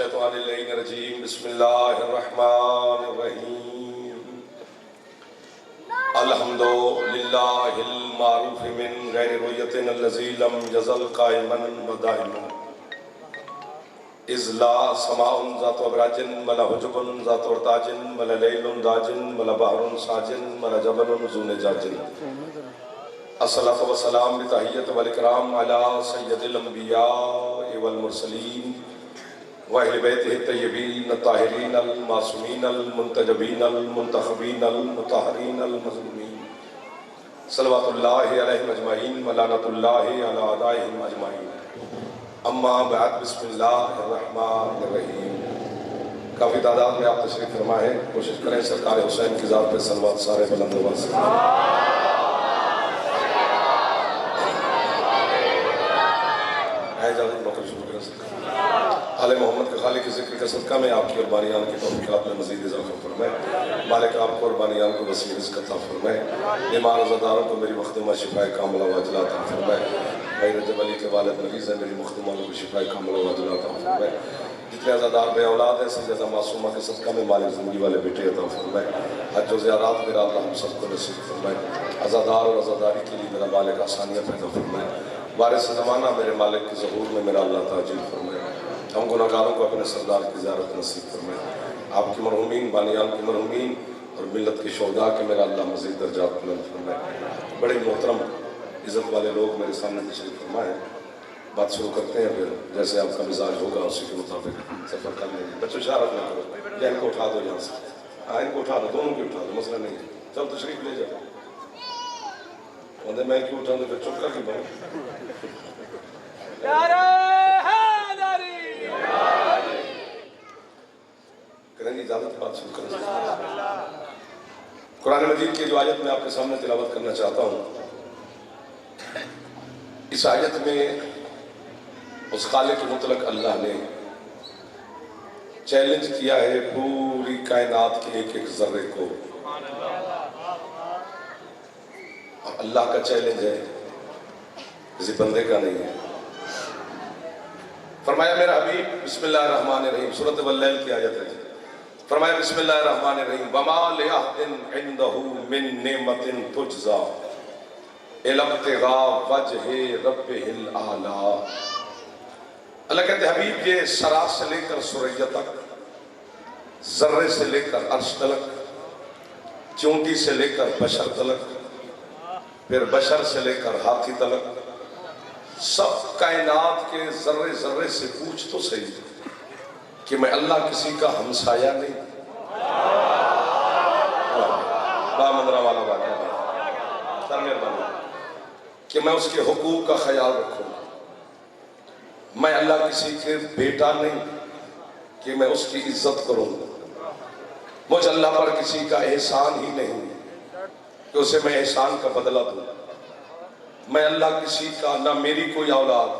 الشیطان اللعین الرجیم بسم اللہ الرحمن الرحیم الحمدللہ المعروف من غیر رویت الذی لم یزل قائما و دائما اذ لا سماء ذات ابراج ولا حجب ذات ارتاج ولا لیل داج ولا بحر ساج ولا جبل ذو نجاج الصلاة والسلام بتحیت والاکرام علی سید الانبیاء والمرسلین وَأَهْلِ بَيْتِهِ الطَّيِّبِينَ الطَّاهِرِينَ الْمَعْصُومِينَ الْمُنْتَجَبِينَ الْمُنْتَخَبِينَ الْمُطَهَّرِينَ الْمَظْلُومِينَ صلوات اللہ علیہم اجمعین ولعنۃ اللہ علی اعدائہم اجمعین اما بعد بسم اللہ الرحمن الرحیم۔ کافی تعداد میں آپ تشریف فرما ہے، کوشش کریں سرکار حسین کی ذات پہ صلوات سارے بلند آواز سے ہے اجازت نوکر شروع کریں سرکار۔ آل محمد کے خالق ذکر کا صدقہ میں آپ کی اور بانیان کی توفیقات میں مزید اضافہ فرمائے، مالک آپ کو اور بانیان کو وسیع رزق عطا فرمائے، بیمار عزاداروں کو میری مخدومہ شفاء کاملہ و عاجلہ عطا فرمائے، بھائی رجب علی کے والد مریض ہیں، میری مخدومہ کو شفاء کاملہ و عاجلہ عطا فرمائے، جتنے عزادار بے اولاد ہیں سب جزا معصومہ کے صدقہ میں مالک زندگی والے بیٹے عطا فرمائے، حج و زیارات میرا اللہ ہم سب کو نصیب فرمائے، عزادار اور عزاداری کے لیے میرا مالک آسانیاں پیدا فرمائے، وارث زمانہ میرے مالک کے ظہور میں میرا اللہ تعجیل فرمائے، ہم گناہگاروں کو اپنے سردار کی زیارت نصیب فرمائے، آپ کی مرحومین بانیان کی مرحومین اور ملت کے شہداء کے میرا اللہ مزید درجات بلند فرمائے۔ بڑے محترم عزت والے لوگ میرے سامنے تشریف فرما ہے، بات شروع کرتے ہیں، پھر جیسے آپ کا مزاج ہوگا اسی کے مطابق سفر کر لیں گے۔ بچوں اشارت نہ کرو، یا ان کو اٹھا دو یہاں سے، ان کو اٹھا دو، دونوں کو اٹھا دو، مسئلہ نہیں ہے، چل تشریف لے جاؤ۔ میں کیوں اٹھا دوں پھر چپ کر کے بہت کریں گے اجازت بات شروع کریں۔ قرآن مجید کی جو آیت میں آپ کے سامنے تلاوت کرنا چاہتا ہوں، اس آیت میں اس خالق مطلق اللہ نے چیلنج کیا ہے پوری کائنات کے ایک ایک ذرے کو۔ اللہ کا چیلنج ہے، کسی بندے کا نہیں ہے۔ فرمایا میرا حبیب بسم اللہ الرحمن الرحیم، سورۃ واللیل کی آیت ہے، فرمایا بسم اللہ الرحمن الرحیم وما لأحد عنده من نعمة تجزى إلا ابتغاء وجه ربه الأعلى۔ اللہ کہتے ہیں حبیب یہ سرا سے لے کر ثریا تک، ذرے سے لے کر عرش تلک، چونٹی سے لے کر بشر تلک، پھر بشر سے لے کر ہاتھی تلک، سب کائنات کے ذرے ذرے سے پوچھ تو صحیح کہ میں اللہ کسی کا ہمسایہ نہیں، بامندرہ والا واقعہ ترمیر بنا کہ میں اس کے حقوق کا خیال رکھوں، میں اللہ کسی کے بیٹا نہیں کہ میں اس کی عزت کروں، مجھ اللہ پر کسی کا احسان ہی نہیں کہ اسے میں احسان کا بدلہ دوں، میں اللہ کسی کا نہ میری کوئی اولاد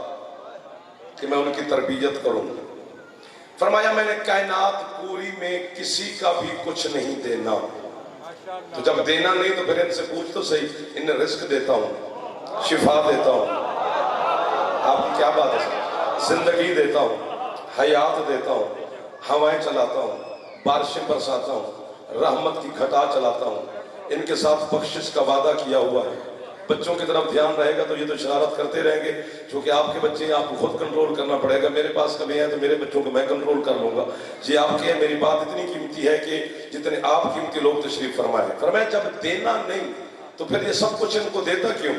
کہ میں ان کی تربیت کروں۔ فرمایا میں نے کائنات پوری میں کسی کا بھی کچھ نہیں دینا، تو جب دینا نہیں تو پھر ان سے پوچھ تو صحیح، انہیں رزق دیتا ہوں، شفا دیتا ہوں، آپ کی کیا بات ہے، زندگی دیتا ہوں، حیات دیتا ہوں، ہوائیں چلاتا ہوں، بارشیں برساتا ہوں، رحمت کی گھٹا چلاتا ہوں، ان کے ساتھ بخشش کا وعدہ کیا ہوا ہے۔ بچوں کی طرف دھیان رہے گا تو یہ تو شرارت کرتے رہیں گے، چونکہ آپ کے بچے ہیں، آپ کو خود کنٹرول کرنا پڑے گا، میرے پاس کبھی ہیں تو میرے بچوں کو میں کنٹرول کر لوں گا، یہ آپ کے ہیں، میری بات اتنی قیمتی ہے کہ جتنے آپ قیمتی لوگ تشریف فرمائے۔ فرمایا جب دینا نہیں تو پھر یہ سب کچھ ان کو دیتا کیوں؟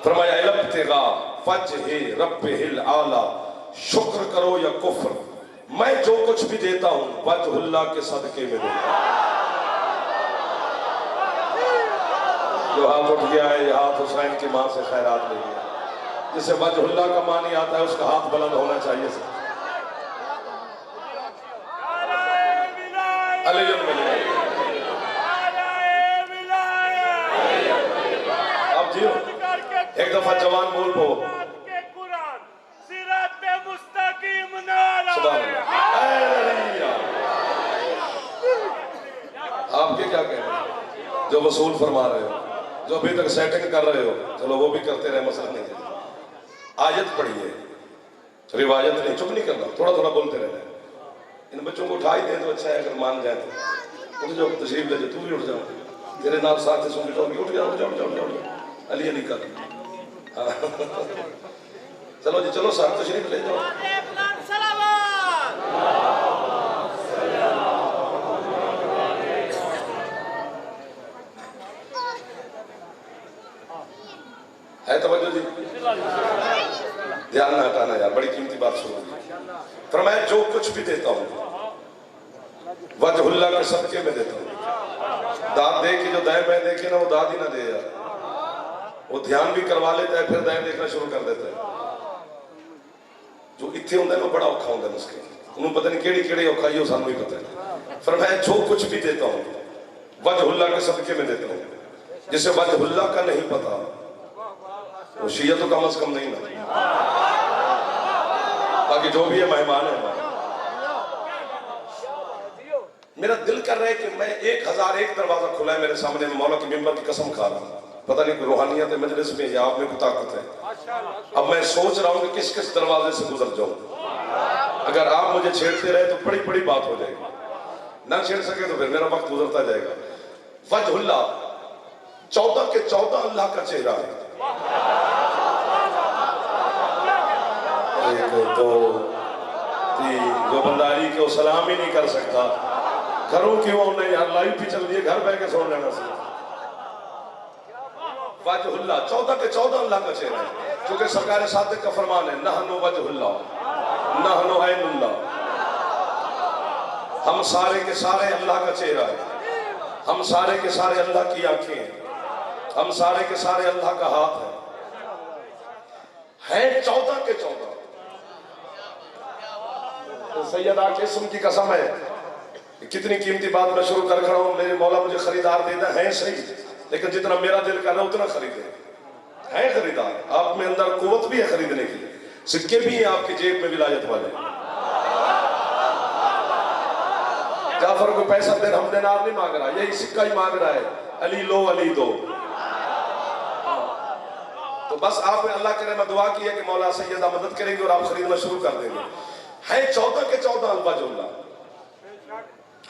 فرمایا الابتغاء وجہ ربہ الاعلیٰ، شکر کرو یا کفر، میں جو کچھ بھی دیتا ہوں وجہ اللہ کے صدقے میں دیتا ہوں۔ جو ہاتھ اٹھ گیا ہے یہ ہاتھ حسین کی ماں سے خیرات لے گیا، جسے وجہ اللہ کا معنی آتا ہے اس کا ہاتھ بلند ہونا چاہیے سے علی اب جیو ایک دفعہ جوان بول پو آپ کے کیا کہہ رہے ہیں جو وصول فرما رہے ہو، جو ابھی تک سیٹنگ کر رہے ہو، چلو وہ بھی کرتے رہے، مسئلہ نہیں ہے۔ آیت پڑھیے، روایت نہیں، چپ نہیں کرنا، تھوڑا تھوڑا بولتے رہنا ہے۔ ان بچوں کو اٹھا ہی دیں تو اچھا ہے، اگر مان جائیں تو اٹھ جاؤ، تشریف لے جاؤ، تو بھی اٹھ جاؤ، تیرے نام ساتھ سن کے اٹھ جاؤ، اٹھ جاؤ، اٹھ جاؤ، اٹھ جاؤ، علی علی کر، ہاں چلو جی، چلو ساتھ تشریف لے جاؤ۔ ہے توجہ جی، دھیان نہ ہٹانا یار، بڑی قیمتی بات سنو۔ فرمایا جو کچھ بھی دیتا ہوں وجہ اللہ کے صدقے میں دیتا ہوں۔ داد دے کے جو دائیں بائیں دیکھے نا، وہ داد ہی نہ دے یار، وہ دھیان بھی کروا لیتا ہے، پھر دائیں دیکھنا شروع کر دیتا ہے۔ جو اتھے ہوندہ ہے وہ بڑا اوکھا ہوندہ ہے اس کے، انہوں پتہ نہیں کیڑی کیڑی اوکھائی ہو، سانوں ہی پتہ ہے۔ فرمایا جو کچھ بھی دیتا ہوں وجہ اللہ کے صدقے میں دیتا ہوں، جسے وجہ اللہ کا نہیں پتا وہ شیعہ تو کم از کم نہیں نا، باقی جو بھی ہے مہمان ہے ہمارا۔ میرا دل کر رہا ہے کہ میں 1001 دروازہ کھلا ہے میرے سامنے، میں مولا کی ممبر کی قسم کھا رہا ہوں، پتہ نہیں کوئی روحانیت ہے مجلس میں یا آپ میں کوئی طاقت ہے۔ اب میں سوچ رہا ہوں کہ کس کس دروازے سے گزر جاؤں، اگر آپ مجھے چھیڑتے رہے تو بڑی بڑی بات ہو جائے گی، نہ چھیڑ سکے تو پھر میرا وقت گزرتا جائے گا۔ وجہ اللہ 14 کے 14 اللہ کا چہرہ ہے، 1 2 3، جو بنداری کے وہ سلام ہی نہیں کر سکتا، گھروں کیوں نہیں یار، لائیو بھی چل رہی ہے، گھر بیٹھ کے سن لینا سی۔ وجہ اللہ 14 کے 14 اللہ کا چہرہ ہے، کیونکہ سرکار صادق کا فرمان ہے، نحن وجہ اللہ، نحن عین اللہ، ہم سارے کے سارے اللہ کا چہرہ ہے، ہم سارے کے سارے اللہ کی آنکھیں ہیں، ہم سارے کے سارے اللہ کا ہاتھ ہے 14 کے 14۔ سیدہ کے اسم کی قسم ہے، کتنی قیمتی بات میں شروع کر رہا ہوں، میرے مولا مجھے خریدار دیتا ہے صحیح، لیکن جتنا میرا دل کر رہا ہے اتنا خریدے، ہے خریدار، آپ میں اندر قوت بھی ہے خریدنے کی، سکے بھی ہیں آپ کی جیب میں ولایت والے۔ جعفر کو پیسہ درہم دینار نہیں مانگ رہا، یہی سکہ ہی مانگ رہا ہے، علی لو علی دو۔ تو بس آپ نے اللہ کرے میں دعا کی ہے کہ مولا سیدہ مدد کریں گے اور آپ خریدنا شروع کر دیں گے۔ ہے 14 کے 14 الوجہ اللہ،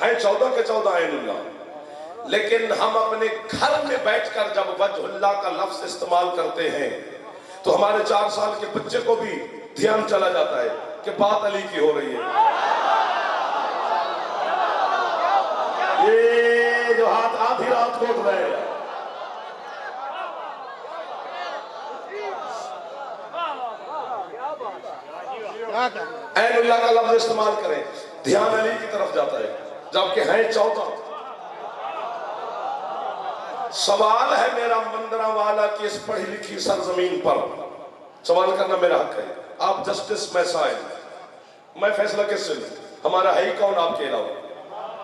ہے 14 کے 14 عین اللہ، لیکن ہم اپنے گھر میں بیٹھ کر جب وجہ اللہ کا لفظ استعمال کرتے ہیں تو ہمارے 4 سال کے بچے کو بھی دھیان چلا جاتا ہے کہ بات علی کی ہو رہی ہے۔ یہ جو ہاتھ آدھی رات کو اٹھ رہے ہیں، عین اللہ کا لفظ استعمال کریں، دھیان علی کی طرف جاتا ہے، جبکہ ہیں 14۔ سوال ہے میرا مندرہ والا کی اس پڑھی لکھی سرزمین پر، سوال کرنا میرا حق ہے، آپ جسٹس میں سائل، میں فیصلہ کس سے لوں؟ ہمارا ہے ہی کون آپ کے علاوہ،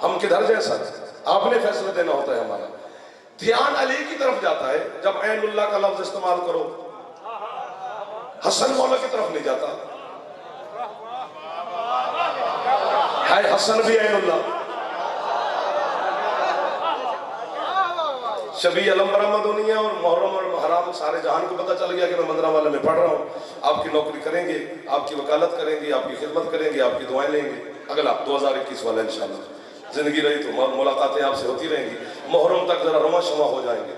ہم کدھر جیسا، آپ نے فیصلہ دینا ہوتا ہے ہمارا۔ دھیان علی کی طرف جاتا ہے جب عین اللہ کا لفظ استعمال کرو، حسن مولا کی طرف نہیں جاتا، ہے حسن بھی عین اللہ۔ شبیہ علم برآمد ہونی ہے اور محرم اور محرم سارے جہان کو پتہ چل گیا کہ میں مندرہ والے میں پڑھ رہا ہوں، آپ کی نوکری کریں گے، آپ کی وکالت کریں گے، آپ کی خدمت کریں گے، آپ کی دعائیں لیں گے۔ اگلا 2021 والا انشاءاللہ زندگی رہی تو ملاقاتیں آپ سے ہوتی رہیں گی، محرم تک ذرا رواں شواں ہو جائیں گے،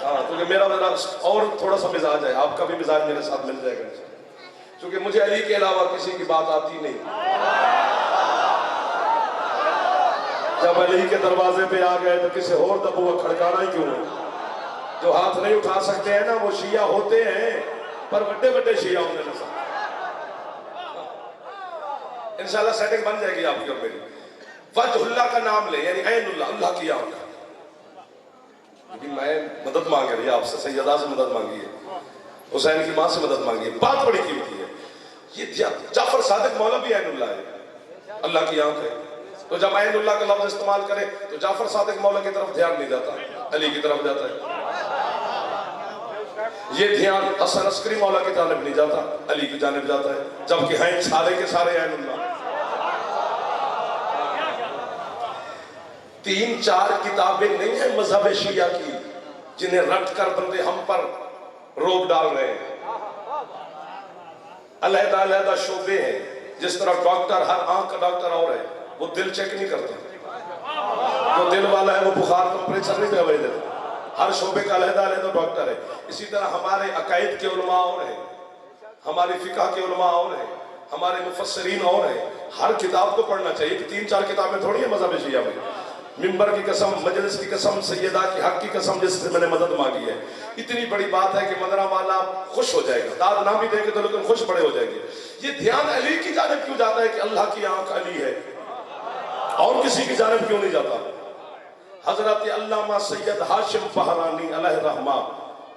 ہاں کیونکہ میرا ذرا اور تھوڑا سا مزاج ہے، آپ کا بھی مزاج میرے ساتھ مل جائے گا، کیونکہ مجھے علی کے علاوہ کسی کی بات آتی نہیں۔ جب علی کے دروازے پہ آ گئے تو کسی اور دبوا کھڑکانا ہی کیوں ہے؟ جو ہاتھ نہیں اٹھا سکتے ہیں نا وہ شیعہ ہوتے ہیں، پر بڑے بڑے شیعہ ہونے لگا۔ انشاءاللہ سیٹنگ بن جائے گی آپ کی اور میری۔ وجہ اللہ کا نام لے، یعنی عین اللہ، اللہ کی آنکھ۔ میں مدد مانگ رہی ہے آپ سے، سیدہ سے مدد مانگی ہے، حسین کی ماں سے مدد مانگی ہے، بات بڑی قیمتی ہے۔ یہ جعفر صادق مولا بھی عین اللہ ہے، اللہ کی آنکھ ہے، تو جب عین اللہ کا لفظ استعمال کرے تو جعفر صادق مولا کی طرف دھیان نہیں جاتا، علی کی طرف جاتا ہے۔ یہ دھیان حسن عسکری مولا کی جانب نہیں جاتا، علی کی جانب جاتا ہے، جبکہ ہیں سارے کے سارے عین اللہ۔ 3-4 کتابیں نہیں ہیں مذہب شیعہ کی جنہیں رٹ کر بندے ہم پر روک ڈال رہے ہیں، علیحدہ علیحدہ شعبے ہیں، جس طرح ڈاکٹر ہر آنکھ کا ڈاکٹر اور ہے، وہ دل چیک نہیں کرتا، جو دل والا ہے وہ بخار ٹمپریچر نہیں دوائی دیتا، ہر شعبے کا علیحدہ علیحدہ ڈاکٹر ہے۔ اسی طرح ہمارے عقائد کے علماء اور ہیں، ہماری فقہ کے علماء اور ہیں، ہمارے مفسرین اور ہیں۔ ہر کتاب کو پڑھنا چاہیے، 3-4 کتابیں تھوڑی ہیں مذہب شیعہ میں۔ ممبر کی قسم، مجلس کی قسم، سیدہ کی حق کی قسم جس سے میں نے مدد مانگی ہے، اتنی بڑی بات ہے کہ مدرہ والا خوش ہو جائے گا، داد نہ بھی دے گے تو لیکن خوش بڑے ہو جائیں گے۔ یہ دھیان علی کی جانب کیوں جاتا ہے کہ اللہ کی آنکھ علی ہے، اور کسی کی جانب کیوں نہیں جاتا؟ حضرت علامہ سید ہاشم بہرانی علیہ رحمہ،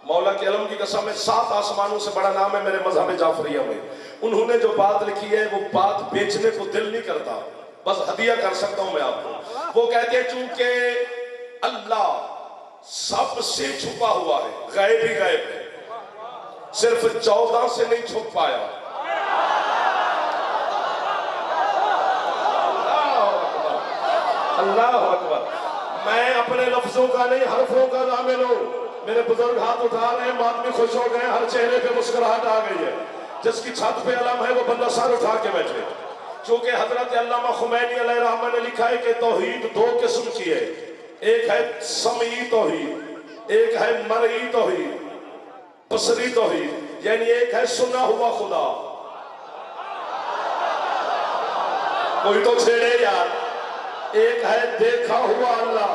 مولا کے علم کی قسم ہے، 7 آسمانوں سے بڑا نام ہے میرے مذہب جعفریہ میں۔ انہوں نے جو بات لکھی ہے وہ بات بیچنے کو دل نہیں کرتا، بس ہدیہ کر سکتا ہوں میں آپ کو۔ وہ کہتے ہیں چونکہ اللہ سب سے چھپا ہوا ہے، غیب ہی غیب ہے، صرف 14 سے نہیں چھپ پایا۔ اللہ اکبر۔ میں اپنے لفظوں کا نہیں حرفوں کا ضامن ہوں۔ میرے بزرگ ہاتھ اٹھا رہے ہیں، آدمی خوش ہو گئے، ہر چہرے پہ مسکراہٹ آ گئی ہے۔ جس کی چھت پہ علم ہے وہ بندہ سر اٹھا کے بیٹھے۔ چونکہ حضرت علامہ خمینی علیہ رحمہ نے لکھا ہے کہ توحید 2 قسم کی ہے، ایک ہے سمعی توحید، ایک ہے مرئی توحید، بصری توحید، یعنی ایک ہے سنا ہوا خدا۔ کوئی تو چھیڑے یار۔ ایک ہے دیکھا ہوا اللہ۔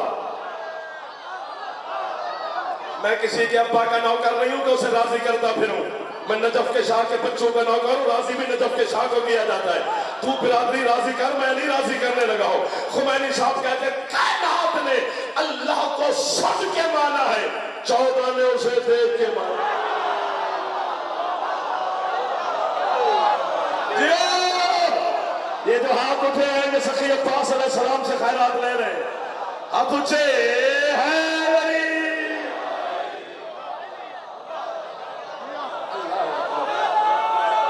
میں کسی کے ابا کا نوکر نہیں ہوں کہ اسے راضی کرتا پھروں، میں نجف کے شاہ کے بچوں کا نوکر ہوں، راضی بھی نجف کے شاہ کو کیا جاتا ہے۔ تو برادری راضی کر، میں نہیں راضی کرنے لگا ہوں۔ خمینی صاحب کہتے ہیں کائنات نے اللہ کو سج کے مانا ہے، 14 نے اسے دیکھ کے مانا۔ یہ جو ہاتھ اٹھے ہیں یہ سخی عباس علیہ السلام سے خیرات لے رہے ہیں، ہاتھ اٹھے ہیں۔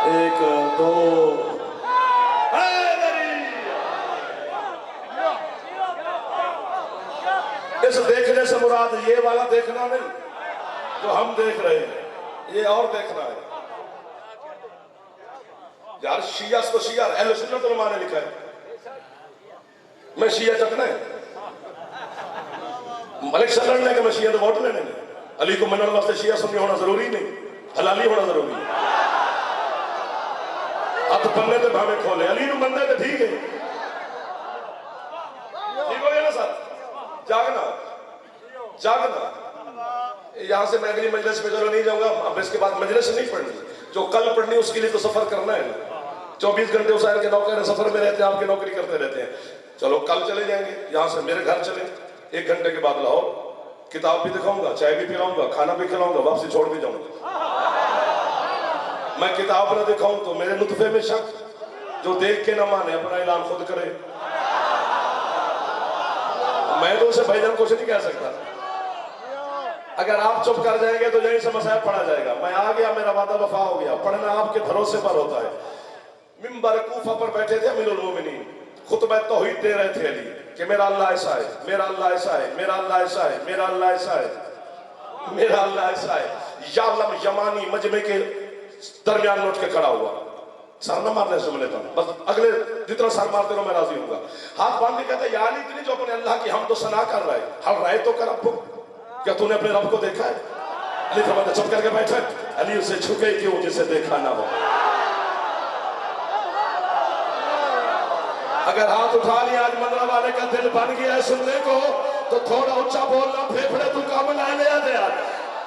ایک دو اس دیکھنے سے مراد یہ والا دیکھنا نہیں جو ہم دیکھ رہے ہیں، یہ اور دیکھنا ہے۔ یار شیعہ تو شیعہ، اہل سنت علماء نے لکھا ہے، میں شیعہ چکنا ہے، ملک سے لڑنے کے میں شیعہ تو ووٹ لینے میں، علی کو منن واسطے شیعہ سنی ہونا ضروری نہیں، حلالی ہونا ضروری ہے۔ ہاتھ پنے تے بھاوے کھولے، علی نو مندے تے ٹھیک ہے، ٹھیک ہو گیا نا ساتھ؟ جاگنا جاگنا۔ یہاں سے میں اگلی مجلس میں چلو نہیں جاؤں گا، اب اس کے بعد مجلس نہیں پڑھنی، جو کل پڑھنی اس کے لیے تو سفر کرنا ہے نا۔ 24 گھنٹے حسین کے نوکر سفر میں رہتے ہیں، آپ کی نوکری کرتے رہتے ہیں۔ چلو کل چلے جائیں گے، یہاں سے میرے گھر چلیں، 1 گھنٹے کے بعد لاہور، کتاب بھی دکھاؤں گا، چائے بھی پلاؤں گا، کھانا بھی کھلاؤں گا، واپسی چھوڑ بھی جاؤں گا۔ میں کتاب نہ دکھاؤں تو میرے نطفے میں شک، جو دیکھ کے نہ مانے اپنا اعلان خود کرے۔ میں تو اسے بھائی جان کچھ نہیں کہہ سکتا، اگر آپ چپ کر جائیں گے تو یہیں سے مسائل پڑھا جائے گا۔ میں آ گیا، میرا وعدہ وفا ہو گیا، پڑھنا آپ کے بھروسے پر ہوتا ہے۔ ممبر کوفہ پر بیٹھے تھے امیر المومنین، خطبہ توحید دے رہے تھے علی کہ میرا اللہ ایسا ہے، میرا اللہ ایسا ہے، میرا اللہ ایسا ہے، میرا اللہ ایسا ہے، میرا اللہ ایسا ہے۔ یعلم یمانی مجمع کے درمیان لوٹ کے کھڑا ہوا، سر نہ مارنے سے ملے تھا، بس اگلے جتنا سر مارتے رہو میں راضی ہوں گا۔ ہاتھ باندھ کے کہتا ہے یا علی اتنی جو اپنے اللہ کی حمد و ثنا کر رہا ہے، ہر رائے تو کر رب، کیا تو نے اپنے رب کو دیکھا ہے؟ علی فرماتا چپ کر کے بیٹھا، علی اسے چھکے کیوں جسے دیکھا نہ ہو۔ اگر ہاتھ اٹھا لیا آج منرا والے کا دل بن گیا ہے سننے کو تو تھوڑا اونچا بولنا، پھیپھڑے تو کام لائے لیا دیا۔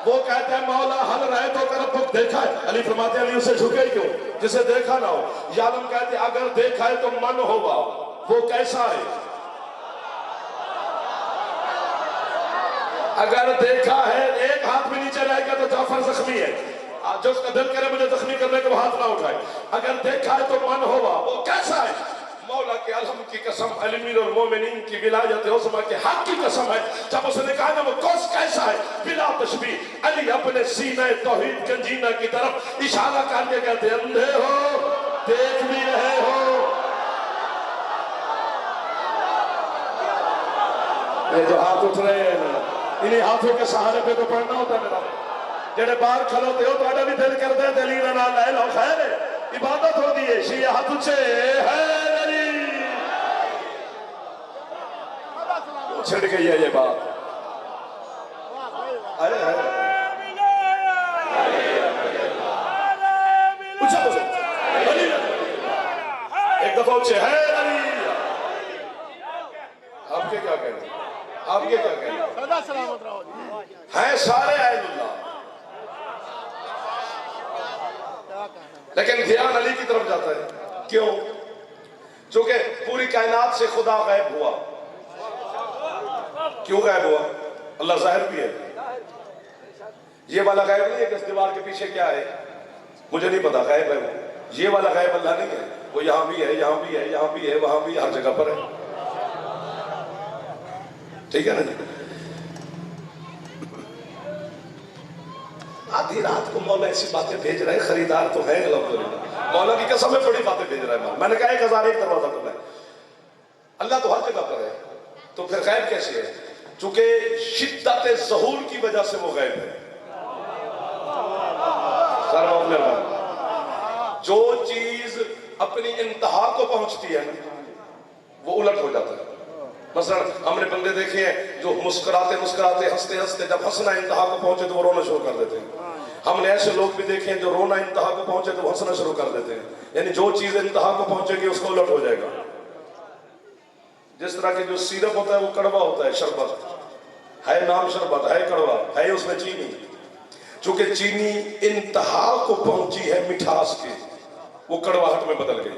وہ کہتے ہیں مولا حل رہے تو کر رب دیکھا ہے، علی فرماتے ہیں علی اسے جھکے کیوں جسے دیکھا نہ ہو۔ یعلم کہتے ہیں اگر دیکھا ہے تو من ہوگا، وہ کیسا ہے؟ اگر دیکھا ہے، ایک ہاتھ بھی نیچے رہ گیا تو جعفر زخمی ہے، جو اس کا دل کرے مجھے زخمی کرنے کے وہ ہاتھ نہ اٹھائے۔ اگر دیکھا ہے تو من ہوگا، وہ کیسا ہے؟ مولا کے علم کی قسم، امیر المومنین کی ولایت عظمیٰ کے حق کی قسم ہے، جب اس نے کہا نا وہ کوس کیسا ہے بلا تشبیہ، علی اپنے سینہ توحید گنجینہ کی طرف اشارہ کر کے کہتے ہیں اندھے ہو دیکھ بھی رہے ہو۔ یہ جو ہاتھ اٹھ رہے ہیں نا، انہی ہاتھوں کے سہارے پہ تو پڑھنا ہوتا ہے میرا۔ جڑے باہر کھلوتے ہو تو بھی دل کر دے دلیل نہ لے لو خیر ہے، عبادت ہوتی ہے شیعہ تجھے ہے نری چھڑ گئی ہے یہ بات اچھا بولو ایک دفعہ اچھے ہے نری آپ کے کیا کہنے آپ کے کیا کہنے ہیں سارے عین اللہ لیکن دھیان علی کی طرف جاتا ہے کیوں؟ چونکہ پوری کائنات سے خدا غائب ہوا کیوں غائب ہوا؟ اللہ ظاہر بھی ہے یہ والا غائب نہیں ہے کہ اس دیوار کے پیچھے کیا ہے مجھے نہیں پتا غائب ہے وہ یہ والا غائب اللہ نہیں ہے وہ یہاں بھی ہے یہاں بھی ہے یہاں بھی ہے وہاں بھی ہر جگہ پر ہے ٹھیک ہے نا جی آدھی رات کو مولا ایسی باتیں بھیج رہے ہیں خریدار تو ہے مولا کی قسم میں بڑی باتیں بھیج رہے ہیں میں نے کہا 1001 دروازہ کھلا ہے اللہ تو ہر جگہ پر ہے تو پھر غائب کیسے ہے چونکہ شدت ظہور کی وجہ سے وہ غائب ہے جو چیز اپنی انتہا کو پہنچتی ہے وہ الٹ ہو جاتا ہے مثلا ہم نے بندے دیکھے ہیں جو مسکراتے مسکراتے ہنستے ہنستے جب ہنسنا انتہا کو پہنچے تو وہ رونا شروع کر دیتے ہیں ہم نے ایسے لوگ بھی دیکھے ہیں جو رونا انتہا کو پہنچے تو وہ ہنسنا شروع کر دیتے ہیں یعنی جو چیز انتہا کو پہنچے گی اس کو الٹ ہو جائے گا جس طرح کہ جو سیرپ ہوتا ہے وہ کڑوا ہوتا ہے شربت ہے نام شربت ہے کڑوا ہے اس میں چینی چونکہ چینی انتہا کو پہنچی ہے مٹھاس کی وہ کڑواہٹ میں بدل گئی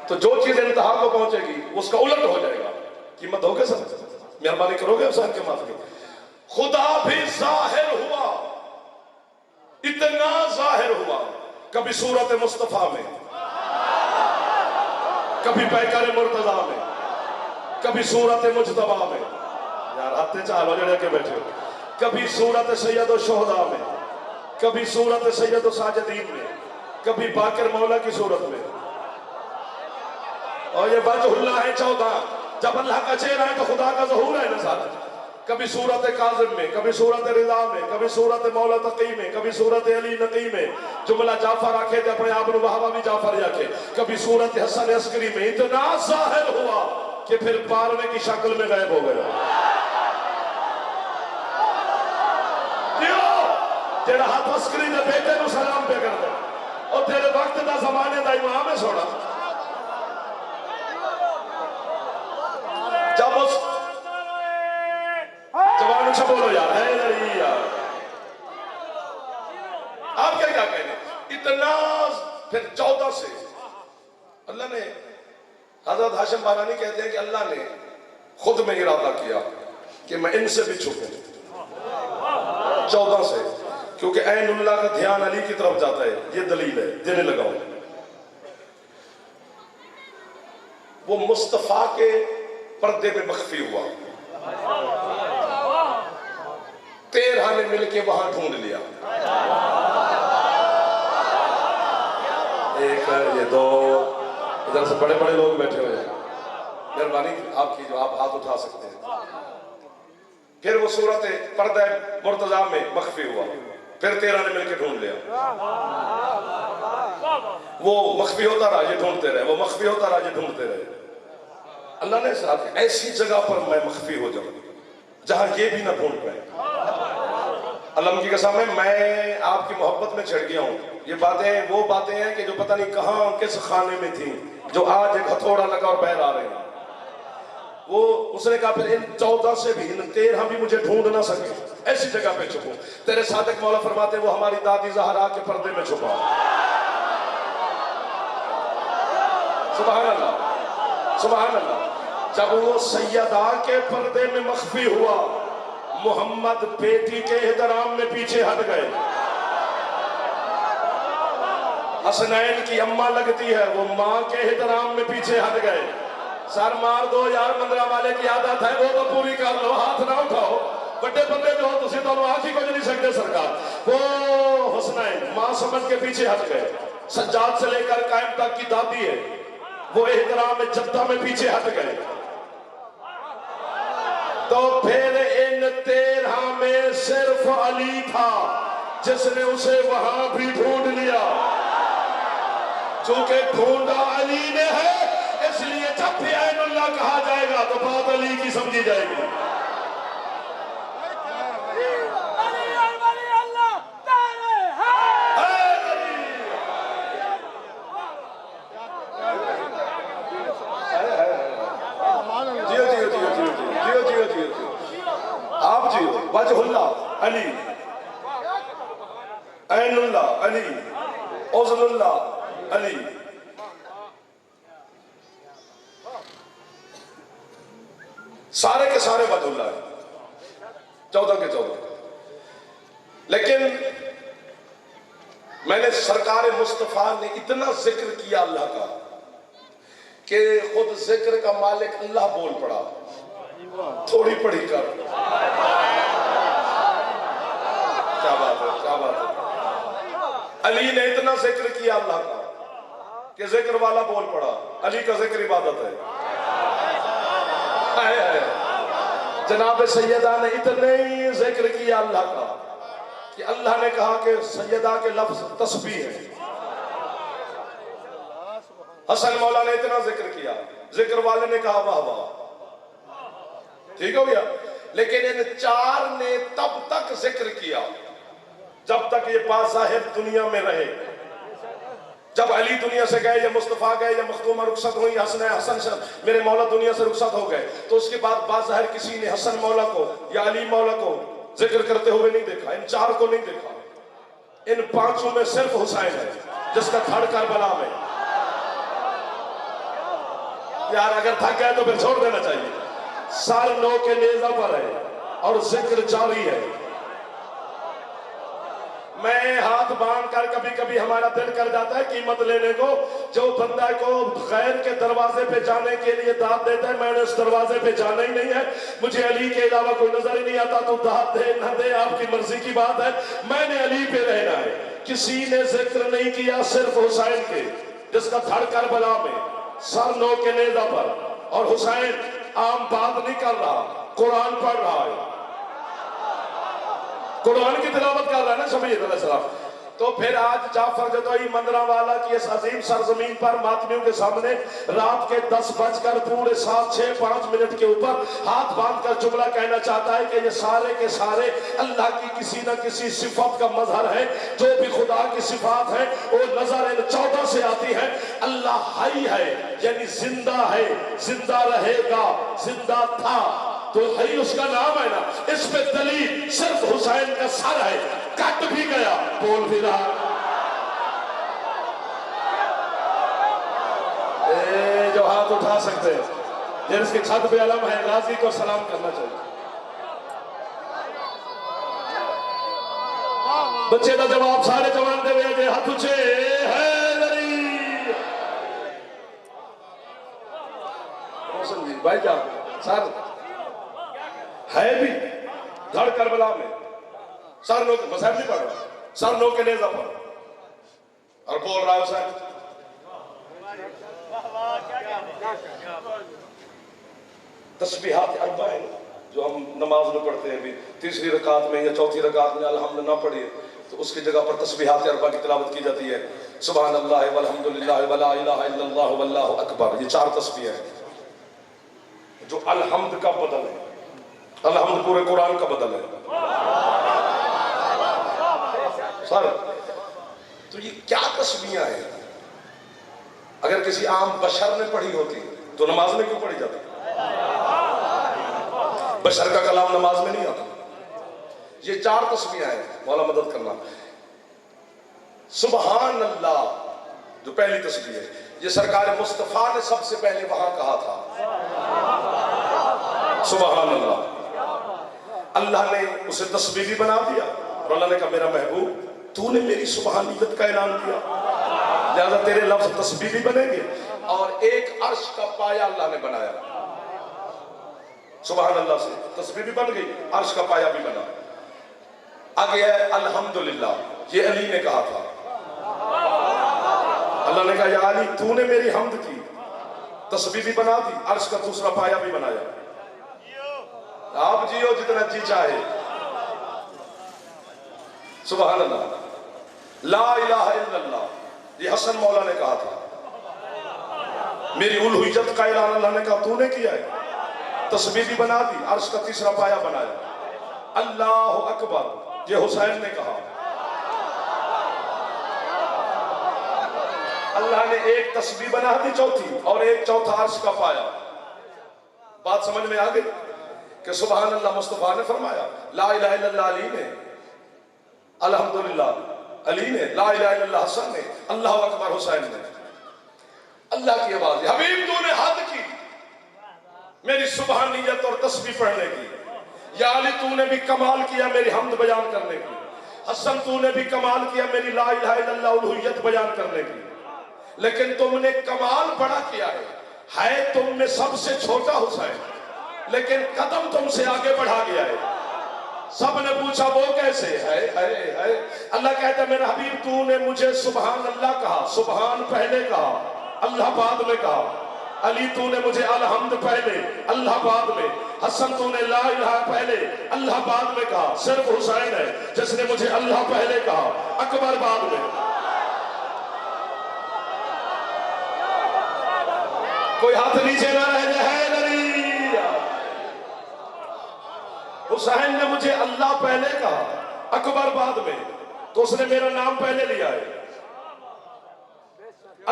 تو جو چیز انتہا کو پہنچے گی اس کا الٹ ہو جائے گا قیمت ہوگے سر مہربانی کرو گے حسین کے معافی خدا بھی ظاہر ہوا اتنا ظاہر ہوا کبھی صورت مصطفیٰ میں کبھی پیکر مرتضیٰ میں کبھی صورت مجتبیٰ میں یار ہاتھیں چالو جڑے کے بیٹھے ہو کبھی صورت سید و شہداء میں کبھی صورت سید و ساجدین میں کبھی باقر مولا کی صورت میں اور یہ وجہ اللہ ہے 14 جب اللہ کا چہرہ ہے تو خدا کا ظہور ہے نا ساتھ کبھی صورت کاظم میں کبھی صورت رضا میں کبھی صورت مولا تقی میں کبھی صورت علی نقی میں جملہ جعفر آکھے تھے اپنے آپ نے وہاں بھی جعفر آکھے کبھی صورت حسن عسکری میں اتنا ظاہر ہوا کہ پھر پاروے کی شکل میں غائب ہو گیا تیرا ہاتھ عسکری دے بیٹے نو سلام پہ کر دے اور تیرے وقت دا زمانے دا امام ہے سوڑا جب اس جوانوں سے بولو یار ہے نہیں یار آپ کیا کہنے اتنا پھر 14 سے اللہ نے حضرت ہاشم بارانی کہتے ہیں کہ اللہ نے خود میں ارادہ کیا کہ میں ان سے بھی چھپوں 14 سے کیونکہ عین اللہ کا دھیان علی کی طرف جاتا ہے یہ دلیل ہے دینے لگاؤں وہ مصطفیٰ کے پردے میں مخفی ہوا 13 نے مل کے وہاں ڈھونڈ لیا ایک یہ دو ادھر سے بڑے بڑے لوگ بیٹھے ہوئے ہیں مہربانی آپ کی جو آپ ہاتھ اٹھا سکتے ہیں پھر وہ صورت پردہ مرتضیٰ میں مخفی ہوا پھر 13 نے مل کے ڈھونڈ لیا وہ مخفی ہوتا رہا یہ ڈھونڈتے رہے وہ مخفی ہوتا رہا یہ ڈھونڈتے رہے اللہ نے صاحب ایسی جگہ پر میں مخفی ہو جاؤں جہاں یہ بھی نہ ڈھونڈ پائے علم کی قسم ہے میں آپ کی محبت میں چڑھ گیا ہوں یہ باتیں وہ باتیں ہیں کہ جو پتہ نہیں کہاں کس خانے میں تھیں جو آج ایک ہتھوڑا لگا اور بہر آ رہے ہیں وہ اس نے کہا پھر ان 14 سے بھی ان 13 بھی مجھے ڈھونڈ نہ سکے ایسی جگہ پہ چھپو تیرے صادق مولا فرماتے وہ ہماری دادی زہرا کے پردے میں چھپا سبحان اللہ سبحان اللہ جب وہ سیدہ کے پردے میں مخفی ہوا محمد بیٹی کے احترام میں پیچھے ہٹ گئے حسنین کی اماں لگتی ہے وہ ماں کے احترام میں پیچھے ہٹ گئے سر مار دو یار مندرہ والے کی عادت ہے وہ تو پوری کر لو ہاتھ نہ اٹھاؤ بڑے بندے جو ہو تسی تو آنکھ ہی کو نہیں سکتے سرکار وہ حسنین ماں سمجھ کے پیچھے ہٹ گئے سجاد سے لے کر قائم تک کی دادی ہے وہ احترام جدہ میں پیچھے ہٹ گئے تو پھر ان 13 میں صرف علی تھا جس نے اسے وہاں بھی ڈھونڈ لیا. چونکہ ڈھونڈا علی نے ہے اس لیے جب بھی عین اللہ کہا جائے گا تو بات علی کی سمجھی جائے گی. آپ جیو وجہ اللہ علی، عین اللہ علی، عزل اللہ علی. سارے کے سارے وجہ اللہ ہیں، 14 کے 14. لیکن میں نے سرکار مصطفیٰ نے اتنا ذکر کیا اللہ کا کہ خود ذکر کا مالک اللہ بول پڑا، تھوڑی پڑھی کر. کیا بات ہے، کیا بات ہے. علی نے اتنا ذکر کیا اللہ کا کہ ذکر والا بول پڑا. علی کا ذکر عبادت ہے. جناب سیدہ نے اتنے ہی ذکر کیا اللہ کا کہ اللہ نے کہا کہ سیدہ کے لفظ تسبیح ہے. حسن مولا نے اتنا ذکر کیا، ذکر والے نے کہا واہ واہ. ٹھیک ہو گیا. لیکن ان 4 نے تب تک ذکر کیا جب تک یہ باظاہر دنیا میں رہے. جب علی دنیا سے گئے یا مصطفیٰ گئے یا مخدومہ رخصت ہوئی، حسن میرے مولا دنیا سے رخصت ہو گئے، تو اس کے بعد باظاہر کسی نے حسن مولا کو یا علی مولا کو ذکر کرتے ہوئے نہیں دیکھا. ان 4 کو نہیں دیکھا. ان 5 میں صرف حسین ہے جس کا دھڑ کربلا میں. یار اگر تھک گئے تو پھر چھوڑ دینا چاہیے. سر نو کے نیزہ پر ہے اور ذکر جاری ہے. میں ہاتھ باندھ کر کبھی کبھی ہمارا دل کر جاتا ہے قیمت لینے کو. جو بندہ کو غیر کے دروازے پہ جانے کے لیے داد دیتا ہے، میں نے اس دروازے پہ جانا ہی نہیں ہے، مجھے علی کے علاوہ کوئی نظر ہی نہیں آتا، تو داد دے نہ دے آپ کی مرضی کی بات ہے، میں نے علی پہ رہنا ہے. کسی نے ذکر نہیں کیا صرف حسین کے جس کا دھڑ کربلا میں سر نو کے نیزہ پر. اور حسین عام بات نہیں کر رہا، قرآن پڑھ رہا ہے، قرآن کی تلاوت کر رہا ہے نا شمعیت علیہ السلام. تو پھر آج جعفر جدوئی مندرہ والا کی اس عظیم سرزمین پر ماتمیوں کے سامنے رات کے 10 بج کر پورے 7 6 5 منٹ کے اوپر ہاتھ باندھ کر جملہ کہنا چاہتا ہے کہ یہ سارے کے سارے اللہ کی کسی نہ کسی صفت کا مظہر ہے. جو بھی خدا کی صفات ہے وہ نظر ان 14 سے آتی ہے. اللہ حی ہے یعنی زندہ ہے، زندہ رہے گا، زندہ تھا، تو حی اس کا نام ہے نا. اس پہ دلیل صرف حسین کا سر ہے، کٹ بھی گیا بول بھی رہا. جو ہاتھ اٹھا سکتے ہیں جس کی چھت پہ علم ہے غازی کو سلام کرنا چاہیے. بچے کا جواب سارے جوان دے ہوئے جے ہاتھ اچھے حیدری. روشن جی بھائی جان سر ہے بھی دھڑ کربلا میں سر نو کے مسائل نہیں پڑھ رہا، سر نو کے نیزہ پر اور بول رہا ہے حسین. تسبیحات اربع ہیں جو ہم نماز میں پڑھتے ہیں. بھی تیسری رکعت میں یا چوتھی رکعت میں الحمد نہ پڑھیے تو اس کی جگہ پر تسبیحات اربع کی تلاوت کی جاتی ہے. سبحان اللہ والحمدللہ ولا الہ الا اللہ واللہ اکبر. یہ 4 تسبیح ہیں جو الحمد کا بدل ہے. الحمد پورے قرآن کا بدل ہے. سر تو یہ کیا تسبیحاں ہیں؟ اگر کسی عام بشر نے پڑھی ہوتی تو نماز میں کیوں پڑھی جاتی؟ بشر کا کلام نماز میں نہیں آتا. یہ 4 تسبیحاں ہیں، مولا مدد کرنا. سبحان اللہ جو پہلی تسبیح ہے، یہ سرکار مصطفیٰ نے سب سے پہلے وہاں کہا تھا. سبحان اللہ. اللہ نے اسے تسبیح بھی بنا دیا اور اللہ نے کہا میرا محبوب تو نے میری سبحانیت کا اعلان کیا، لہذا تیرے لفظ تسبیح بھی بنیں گے. اور ایک عرش کا پایا اللہ نے بنایا. سبحان اللہ سے تسبیح بھی بن گئی، عرش کا پایا بھی بنا. آگے ہے الحمدللہ، یہ علی نے کہا تھا. اللہ نے کہا یا علی تو نے میری حمد کی، تسبیح بھی بنا دی، عرش کا دوسرا پایا بھی بنایا. آپ جیو جتنا جی چاہے. سبحان اللہ، لا الہ الا اللہ، یہ حسن مولا نے کہا تھا۔ میری الوہیت کا اعلان اللہ نے کہا تو نے کیا ہے، تسبیح بھی بنا دی، عرش کا تیسرا پایا بنایا۔ اللہ اکبر، یہ حسین نے کہا۔ اللہ نے ایک تسبیح بنا دی چوتھی، اور ایک چوتھا عرش کا پایا۔ بات سمجھ میں آ گئی کہ سبحان اللہ مصطفیٰ نے فرمایا، لا الہ الا اللہ علی نے، الحمدللہ علی نے، لا الہ الا اللہ حسن نے، اللہ اکبر حسین نے۔ اللہ کی آواز ہے، حبیب تو نے حد کی میری سبحانیت اور تسبیح پڑھنے کی، یا علی تو نے بھی کمال کیا میری حمد بیان کرنے کی، حسن تو نے بھی کمال کیا میری لا الہ الا اللہ الوہیت بیان کرنے کی، لیکن تم نے کمال بڑا کیا ہے تم میں سب سے چھوٹا حسین، لیکن قدم تم سے آگے بڑھا گیا ہے۔ سب نے پوچھا وہ کیسے ہے؟ اللہ کہتا ہے میرا حبیب تو نے مجھے سبحان اللہ کہا، سبحان پہلے کہا، اللہ بعد میں کہا۔ علی تو نے مجھے الحمد پہلے، اللہ بعد میں۔ حسن تو نے لا الہ پہلے، اللہ بعد میں کہا۔ صرف حسین ہے جس نے مجھے اللہ پہلے کہا، اکبر بعد میں۔ کوئی ہاتھ نیچے نہ رہ جائے، حسین نے مجھے اللہ پہلے کہا، اکبر بعد میں، تو اس نے میرا نام پہلے لیا ہے۔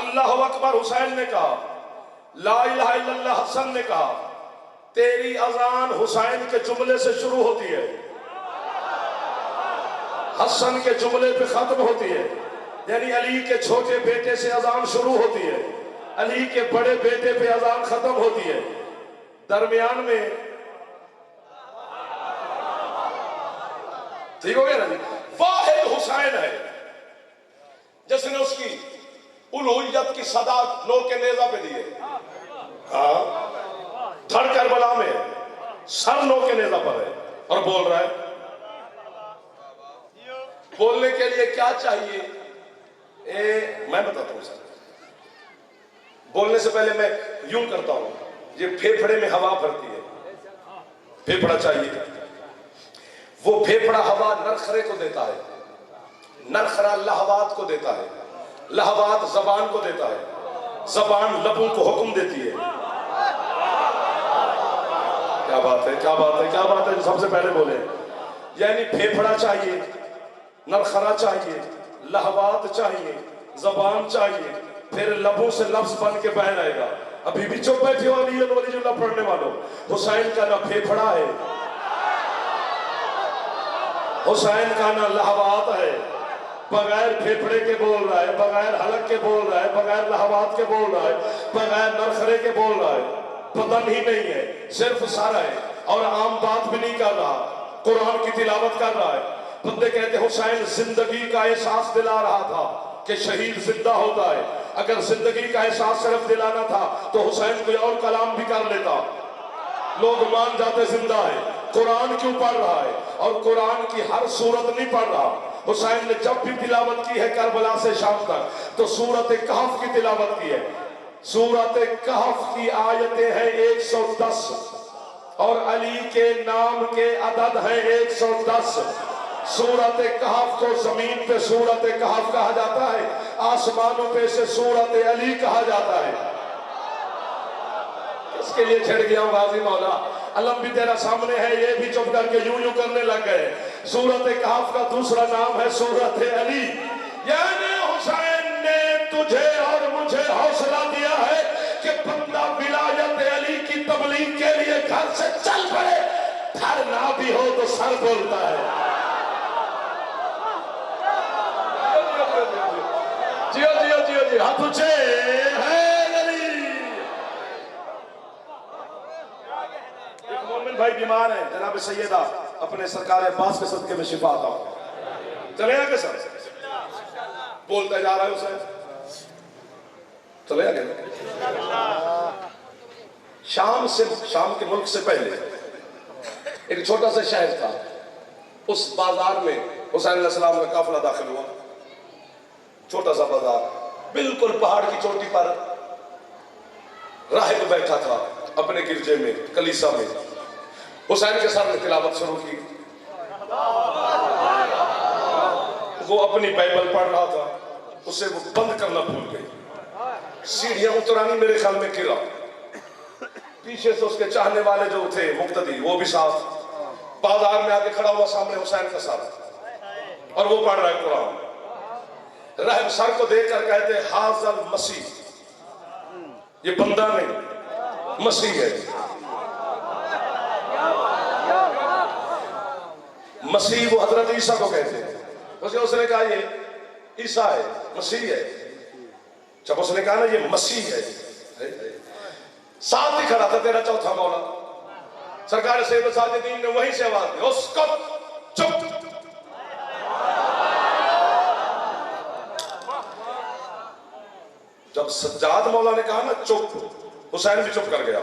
اللہ اکبر حسین نے کہا، لا الہ الا اللہ حسن نے کہا۔ تیری اذان حسین کے جملے سے شروع ہوتی ہے، حسن کے جملے پہ ختم ہوتی ہے، یعنی علی کے چھوٹے بیٹے سے اذان شروع ہوتی ہے، علی کے بڑے بیٹے پہ اذان ختم ہوتی ہے، درمیان میں ٹھیک ہو گیا نا جی؟ واحد حسین ہے جس نے اس کی الوہیت کی صدا لو کے نیزہ پہ دی ہے۔ دھڑ کربلا میں سر لو کے نیزہ پر ہے اور بول رہا ہے۔ بولنے کے لیے کیا چاہیے میں بتاتا ہوں سر۔ بولنے سے پہلے میں یوں کرتا ہوں، یہ پھیپھڑے میں ہوا بھرتی ہے، پھیپھڑا چاہیے، وہ پھیپھڑا ہوا نرخرے کو دیتا ہے، نرخرا لہوات کو دیتا ہے، لہوات زبان کو دیتا ہے، زبان لبوں کو حکم دیتی ہے۔ کیا بات ہے، کیا بات ہے، کیا بات ہے جو سب سے پہلے بولے، یعنی پھیپھڑا چاہیے، نرخرا چاہیے، لہوات چاہیے، زبان چاہیے، پھر لبوں سے لفظ بن کے بہ رہے گا۔ ابھی بھی چپ بیٹھے ہو علی ولی اللہ پڑھنے والوں، حسین کا نہ پھیپھڑا ہے، حسین کا نہ لہوات ہے، بغیر پھیپھڑے کے بول رہا ہے، بغیر حلق کے بول رہا ہے، بغیر لہوات کے بول رہا ہے، بغیر نرخرے کے بول رہا ہے، بدن ہی نہیں ہے، صرف سر ہے، اور عام بات بھی نہیں کر رہا، قرآن کی تلاوت کر رہا ہے۔ بندے کہتے حسین زندگی کا احساس دلا رہا تھا کہ شہید زندہ ہوتا ہے، اگر زندگی کا احساس صرف دلانا تھا تو حسین کوئی اور کلام بھی کر لیتا، لوگ مان جاتے زندہ ہے۔ قرآن کیوں پڑھ رہا ہے اور قرآن کی ہر سورت نہیں پڑھ رہا؟ حسین نے جب بھی تلاوت کی ہے کربلا سے شام تک تو سورت کہف کی تلاوت کی ہے۔ سورت کہف کی آیتیں ہیں 110 اور علی کے نام کے عدد ہیں 110۔ سورت کہف کو زمین پہ سورت کہف کہا جاتا ہے، آسمانوں پہ سے سورت علی کہا جاتا ہے۔ اس کے لیے چھڑ گیا ہوں غازی مولا، علم بھی تیرا سامنے ہے، یہ بھی چپ کر کے یوں کرنے لگ گئے۔ سورت کہف کا دوسرا نام ہے سورت علی، یعنی حسین نے تجھے اور مجھے حوصلہ دیا ہے کہ بندہ ولایت علی کی تبلیغ کے لیے گھر سے چل پڑے، گھر نہ بھی ہو تو سر بولتا ہے۔ جیو جیو جیو جیو ہاتھ اونچے ہے علی۔ ایک مومن بھائی بیمار ہے، جناب سیدہ اپنے سرکار عباس کے صدقے میں شفا عطا ہو، چلے آگے سر، بولتا جا رہا ہے اسے، چلے آگے۔ شام کے ملک سے پہلے ایک چھوٹا سا شہر تھا، اس بازار میں حسین علیہ السلام کا قافلہ داخل ہوا، چھوٹا سا بازار، بالکل پہاڑ کی چوٹی پر راہب بیٹھا تھا اپنے گرجے میں، کلیسا میں، حسین کے سامنے تلاوت شروع کی۔ وہ اپنی بائبل پڑھ رہا تھا، اسے وہ بند کرنا بھول گئی، سیڑھیاں اترانی میرے خیال میں گرا، پیچھے سے اس کے چاہنے والے جو تھے مقتدی وہ بھی ساتھ، بازار میں آگے کھڑا ہوا سامنے حسین کا ساتھ، اور وہ پڑھ رہا ہے قرآن، رحم سر کو دیکھ کر کہتے حاضر مسیح، یہ بندہ نہیں مسیح ہے، مسیح وہ حضرت عیسیٰ کو کہتے ہیں، اس نے کہا یہ عیسیٰ ہے مسیح ہے، جب اس نے کہا نا یہ مسیح ہے، ساتھ ہی کھڑا تھا تیرا چوتھا مولا، سرکار سید ساجدین نے وہیں سے آواز دی اس کو چپ، جب سجاد مولا نے کہا نا چپ، حسین بھی چپ کر گیا،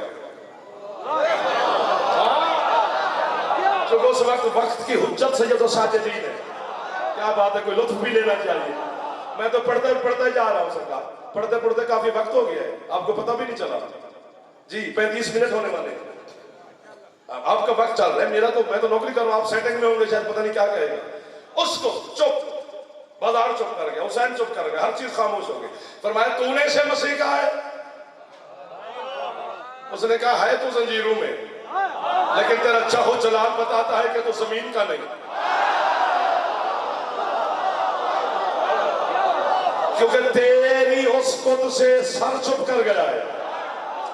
چونکہ اس وقت کی حجت سید ساجدین ہے، کیا بات ہے، کوئی لطف بھی لینا چاہیے، میں تو پڑھتے پڑھتے جا رہا ہوں سرکار، پڑھتے پڑھتے کافی وقت ہو گیا ہے، آپ کو پتہ بھی نہیں چلا جی 35 منٹ ہونے والے آپ کا وقت چل رہا ہے، میرا تو میں تو نوکری کر رہا ہوں، آپ سیٹنگ میں ہوں گے شاید پتہ نہیں کیا کہے گا، اس کو چپ، بازار چپ کر گیا، حسین چپ کر گیا، ہر چیز خاموش ہو گئی، فرمایا تو نے سے مسیح کہا ہے، اس نے کہا ہے تو زنجیروں میں لیکن تیرا چاہو جلال بتاتا ہے کہ تو زمین کا نہیں، کیونکہ تیری اس خود سے سر چھپ کر گیا ہے۔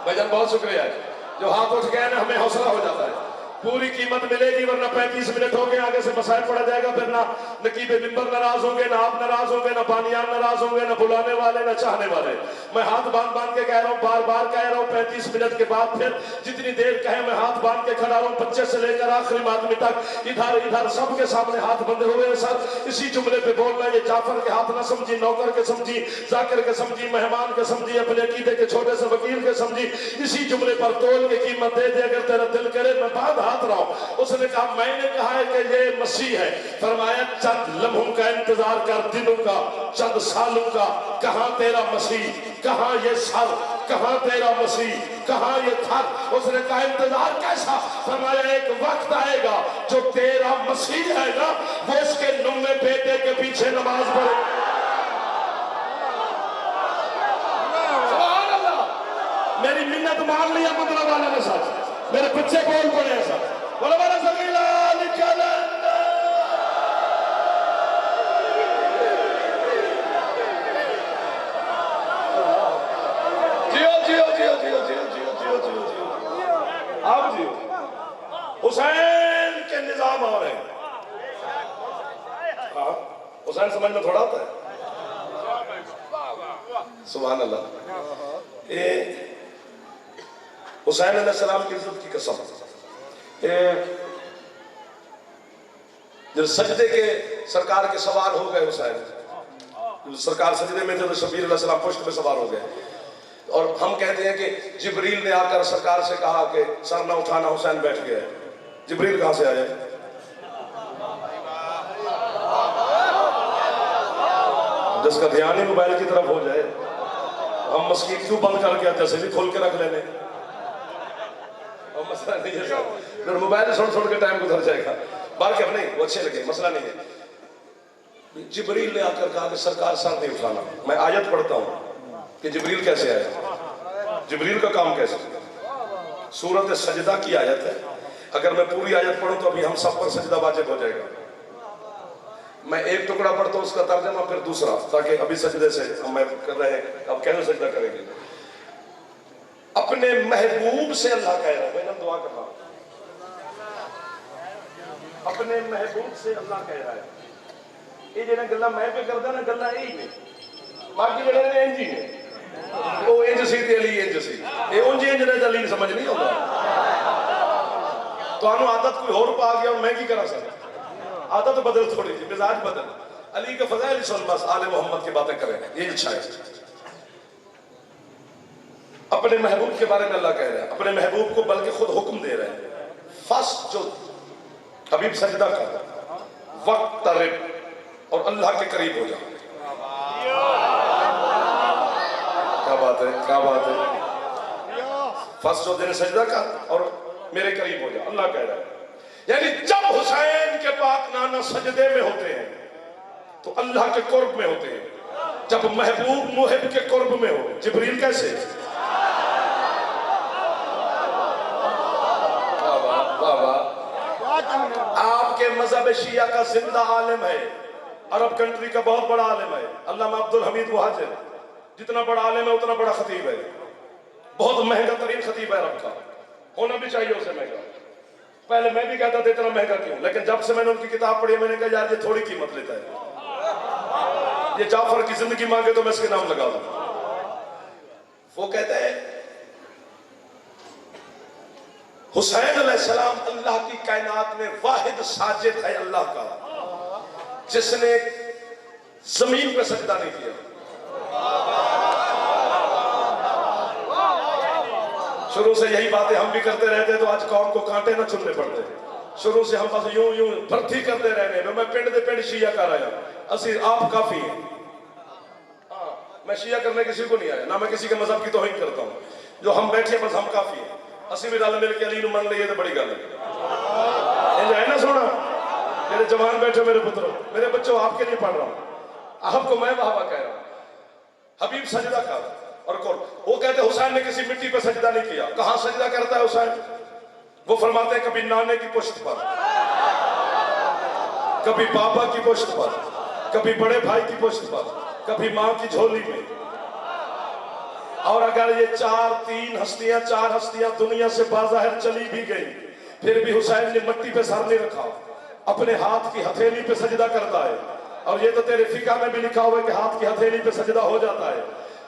بھائی جان بہت شکریہ ہے، جو ہاتھ اٹھ گئے نا ہمیں حوصلہ ہو جاتا ہے، پوری قیمت ملے گی ورنہ 35 منٹ ہو گئے، آگے سے مسائل پڑا جائے گا، پھر نہ نقیب ممبر ناراض ہوں گے، نہ آپ ناراض ہوں گے، نہ بانیان ناراض ہوں گے، نہ بلانے والے نہ چاہنے والے، میں ہاتھ باندھ باندھ کے کہہ رہا ہوں، بار بار کہہ رہا ہوں، 35 منٹ کے بعد پھر جتنی دیر کہیں میں ہاتھ باندھ کے کھڑا ہوں، بچے سے لے کر آخری آدمی تک، ادھر سب کے سامنے ہاتھ بندھے ہوئے ہیں سر، اسی جملے پہ بولنا، یہ جعفر کے ہاتھ نہ سمجھی، نوکر کے سمجھی، ذاکر کے سمجھی، مہمان کے سمجھی، اپنے عقیدے کے چھوٹے سے وکیل کے سمجھی، اسی جملے پر تول کے قیمت دے دے، اگر تیرا دل کرے میں باندھ ہاتھ رہا ہوں۔ اس نے کہا میں نے کہا ہے کہ یہ مسیح ہے، فرمایا چند لمحوں کا انتظار کر، دنوں کا، چند سالوں کا، کہاں تیرا مسیح، کہاں یہ سر، کہاں تیرا مسیح، کہاں یہ تھر، اس نے کہا انتظار کیسا، فرمایا ایک وقت آئے گا جو تیرا مسیح ہے نا وہ اس کے نمے بیٹے کے پیچھے نماز پڑھے، سبحان اللہ، میری منت مان لیا مدرہ والا نے ساتھ، میرے بچے بول پڑے ایسا، بولا بولا زمیلہ لکھلن آپ جیو حسین کے نظام آ رہے ہیں، حسین سمجھ میں تھوڑا ہوتا ہے، سبحان اللہ، حسین علیہ السلام کی عزت کی قسم، جب سجدے کے سرکار کے سوار ہو گئے حسین، سرکار سجدے میں تھے تو شبیر علیہ السلام پشت پہ سوار ہو گئے، اور ہم کہتے ہیں کہ جبریل نے آ کر سرکار سے کہا کہ سر نہ اٹھانا، حسین بیٹھ گیا ہے، جبریل کہاں سے آیا؟ جس کا دھیان ہی موبائل کی طرف ہو جائے، ہم مسکین کیوں بند کر کے جیسے بھی کھول کے رکھ لینے، اور مسئلہ نہیں ہے سر، پھر موبائل چھوڑ کے ٹائم گزر جائے گا، بار کے نہیں وہ اچھے لگے، مسئلہ نہیں ہے۔ جبریل نے آ کر کہا کہ سرکار سر نہیں اٹھانا، میں آیت پڑھتا ہوں کہ جبریل کیسے آیا، جبریل کا کام کیسے، سورۃ سجدہ کی آیت ہے، اگر میں پوری آیت پڑھوں تو ابھی ہم سب پر سجدہ واجب ہو جائے گا، میں ایک ٹکڑا پڑھتا ہوں اس کا ترجمہ پھر دوسرا، تاکہ ابھی سجدے سے ہم میں کر رہے ہیں اب کیسے سجدہ کریں گے، اپنے محبوب سے اللہ کہہ رہا ہے، میں دعا کر رہا ہوں، اپنے محبوب سے اللہ کہہ رہا ہے، یہ جنہیں گلہ میں پہ کردہ نا گلہ ہی نہیں، باقی جڑے نے انجی نے وہ انج سی تے علی انج سی، یہ انجی انج نے علی سمجھ نہیں ہوگا، تو انہوں عادت کوئی اور پا گیا اور میں کی کرا سکتا، عادت بدل تھوڑی تھی، مزاج بدل، علی کے فضائل سن بس آل محمد کی باتیں کریں، یہ اچھا ہے۔ اپنے محبوب کے بارے میں اللہ کہہ رہا ہے، اپنے محبوب کو بلکہ خود حکم دے رہے ہیں، فاسٹ جو حبیب سجدہ کر وقت ترب اور اللہ کے قریب ہو جا، کیا بات ہے، کیا بات ہے، فاسٹ جو دن سجدہ کر اور میرے قریب ہو جا، اللہ کہہ رہا ہے، یعنی جب حسین کے پاک نانا سجدے میں ہوتے ہیں تو اللہ کے قرب میں ہوتے ہیں. جب محبوب محب کے قرب میں ہو. جبریل کیسے؟ آپ کے مذہب شیعہ کا زندہ عالم ہے, عرب کنٹری کا بہت بڑا عالم ہے, علامہ عبدالحمید مہاجر. جتنا بڑا عالم ہے اتنا بڑا خطیب ہے, بہت مہنگا ترین خطیب ہے عرب کا, ہونا بھی چاہیے اسے مہنگا. پہلے میں بھی کہتا تھا اتنا مہنگا کیوں, لیکن جب سے میں نے ان کی کتاب پڑھی میں نے کہا یار یہ تھوڑی قیمت لیتا ہے, یہ جعفر کی زندگی مانگے تو میں اس کے نام لگا دوں. وہ کہتے ہیں حسین علیہ السلام اللہ کی کائنات میں واحد ساجد ہے اللہ کا جس نے زمین پہ سجدہ نہیں کیا. شروع سے یہی باتیں ہم بھی کرتے رہتے تو آج قوم کو کانٹے نہ چننے پڑتے. شروع سے ہم بس یوں یوں بھرتی کرتے رہنے میں پنڈ دے پنڈ شیعہ کر آیا. اسی آپ کافی ہیں. میں شیعہ کرنے کسی کو نہیں آیا, نہ میں کسی کے مذہب کی توہین کرتا ہوں. جو ہم بیٹھے بس ہم کافی ہیں. اسی بھی رل مل کے علی نو من لئیے تو بڑی گل ہے. ہے نا سونا میرے جوان بیٹھے, میرے پتروں, میرے بچوں, آپ کے لیے پڑھ رہا ہوں. آپ کو میں واہ واہ کہہ رہا ہوں. حبیب سجدہ کا اور کون, وہ کہتے حسین نے کسی مٹی پہ سجدہ نہیں کیا. کہاں سجدہ کرتا ہے حسین؟ وہ فرماتے ہیں کبھی نانے کی پشت پر, کبھی پاپا کی پشت پر, کبھی بڑے بھائی کی پشت پر, کبھی ماں کی جھولی میں. اور اگر یہ چار ہستیاں دنیا سے باظاہر چلی بھی گئی پھر بھی حسین نے مٹی پہ سر نہیں رکھا, اپنے ہاتھ کی ہتھیلی پہ سجدہ کرتا ہے. اور یہ تو تیرے فقہ میں بھی لکھا ہوا ہے کہ ہاتھ کی ہتھیلی پہ سجدہ ہو جاتا ہے.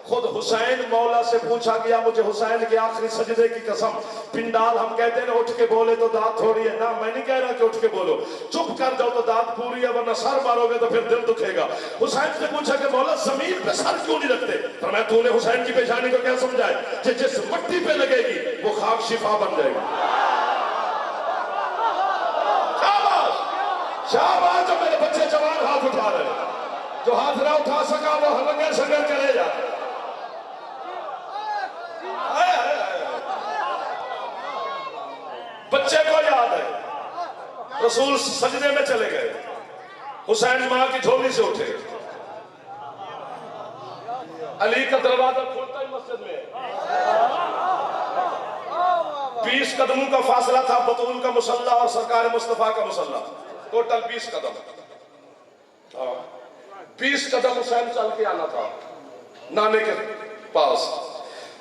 خود حسین مولا سے پوچھا گیا مجھے حسین کے آخری سجدے کی قسم. پنڈال ہم کہتے ہیں نا اٹھ کے بولے تو دانت تھوڑی ہے, نا میں نہیں کہہ رہا کہ اٹھ کے بولو, چپ کر جاؤ تو دانت پوری ہے, ورنہ سر مارو گے تو پھر دل دکھے گا. حسین سے پوچھا کہ مولا زمین پہ سر کیوں نہیں رکھتے؟ فرمایا تو نے حسین کی پیشانی کو کیا سمجھا ہے کہ جس مٹی پہ لگے گی وہ خاک شفا بن جائے گی. شاباش شاباش. جو میرے بچے جوان ہاتھ اٹھا رہے ہیں, جو ہاتھ نہ اٹھا سکا وہ ہلنگر سنگر کرے جا. بچے کو یاد ہے رسول سجدے میں چلے گئے, حسین ماں کی جھولی سے اٹھے, علی کا دروازہ کھولتا ہی مسجد میں 20 قدموں کا فاصلہ تھا. بطول کا مصلی اور سرکار مصطفیٰ کا مصلی ٹوٹل 20 قدم. 20 قدم حسین چل کے آنا تھا نانے کے پاس.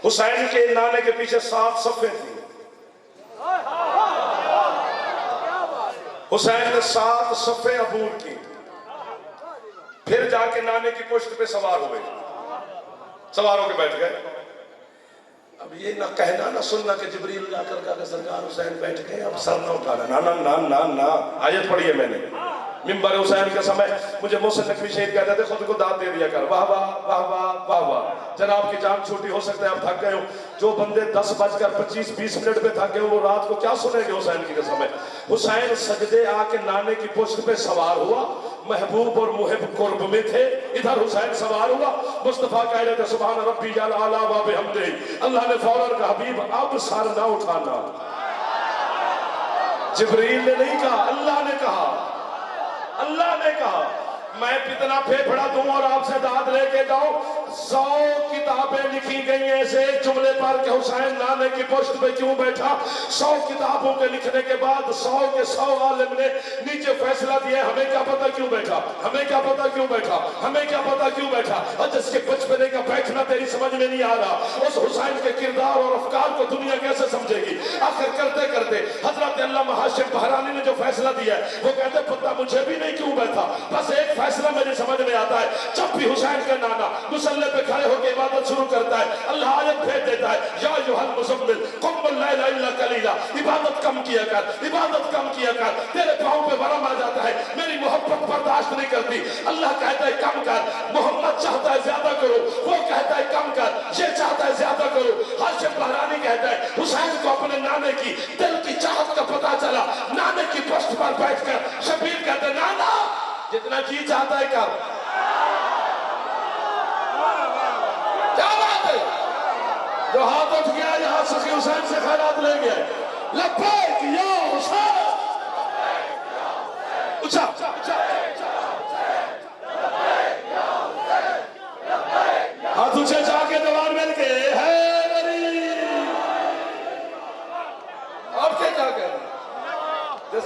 حسین کے نانے کے پیچھے 7 صفیں تھیں. حسین نے 7 صفیں عبور کی, پھر جا کے نانے کی پشت پہ سوار ہوئے, سوار ہو کے بیٹھ گئے. اب یہ نہ کہنا نہ سننا کہ جبریل جا کر کہا کہ سرکار حسین بیٹھ گئے اب سر نہ اٹھانا. نا نا نا نا نا, آیت پڑھی ہے میں نے ممبر حسین کے سمے. مجھے محسن نقوی شہید کہتے تھے خود کو داد دے دیا کر, واہ واہ واہ واہ واہ واہ. جناب کی جان چھوٹی ہو سکتا ہے آپ تھک گئے ہو. جو بندے 10:25-20 منٹ پہ تھک گئے وہ رات کو کیا سنیں گے حسین کی قسم ہے. حسین سجدے آ کے نانے کی پشت پہ سوار ہوا, محبوب اور محب قرب میں تھے. ادھر حسین سوار ہوا, مصطفیٰ کہہ رہے تھے سبحان ربی الاعلی و بحمدہ. اللہ نے فوراً کہا حبیب اب سر نہ اٹھانا. جبریل نے نہیں کہا, اللہ نے کہا. اللہ نے کہا میں کتنا پھیپھڑا دوں اور آپ سے داد لے کے جاؤں. 100 کتابیں لکھی گئی ہیں ایسے ایک جملے پر کہ حسین نانے کی پشت پہ کیوں بیٹھا. 100 کتابوں کے لکھنے کے بعد 100 کے 100 عالم نے نیچے فیصلہ دیا ہمیں کیا پتا کیوں بیٹھا, ہمیں کیا پتا کیوں بیٹھا, ہمیں کیا پتا کیوں بیٹھا. اور جس کے بچپنے کا بیٹھنا تیری سمجھ میں نہیں آ رہا, اس حسین کے کردار اور افکار کو دنیا کیسے سمجھے گی. آخر کرتے کرتے حضرت علامہ ہاشم بہرانی نے جو فیصلہ دیا ہے وہ کہتے پتہ مجھے بھی نہیں کیوں بیٹھا, بس ایک فیصلہ مجھے سمجھ میں آتا ہے. جب بھی حسین کا نانا مصلی پہ کھڑے ہو کے عبادت شروع کرتا ہے اللہ آیت بھیج دیتا ہے یا ایھا المزمل قم اللیل الا قلیلا. عبادت کم کیا کر, عبادت کم کیا کر. تیرے پاؤں پہ ورم آ جاتا ہے, میری محبت برداشت نہیں کرتی. اللہ کہتا ہے کم کر. محمد چاہتا ہے زیادہ کرو, وہ کہتا ہے کم کر. یہ چاہتا ہے زیادہ کرو. ہاشم بہرانی کہتا ہے حسین کو اپنے نانے کی دل کی چاہت کا پتہ چلا. نانے کی پشت پر بیٹھ کر شبیر کہتے ہیں نانا جتنا جی چاہتا ہے کر. کیا بات ہے. جو ہاتھ اٹھ گیا یہاں سخی حسین سے خیرات لے گیا. لبیک یا حسین. اچھا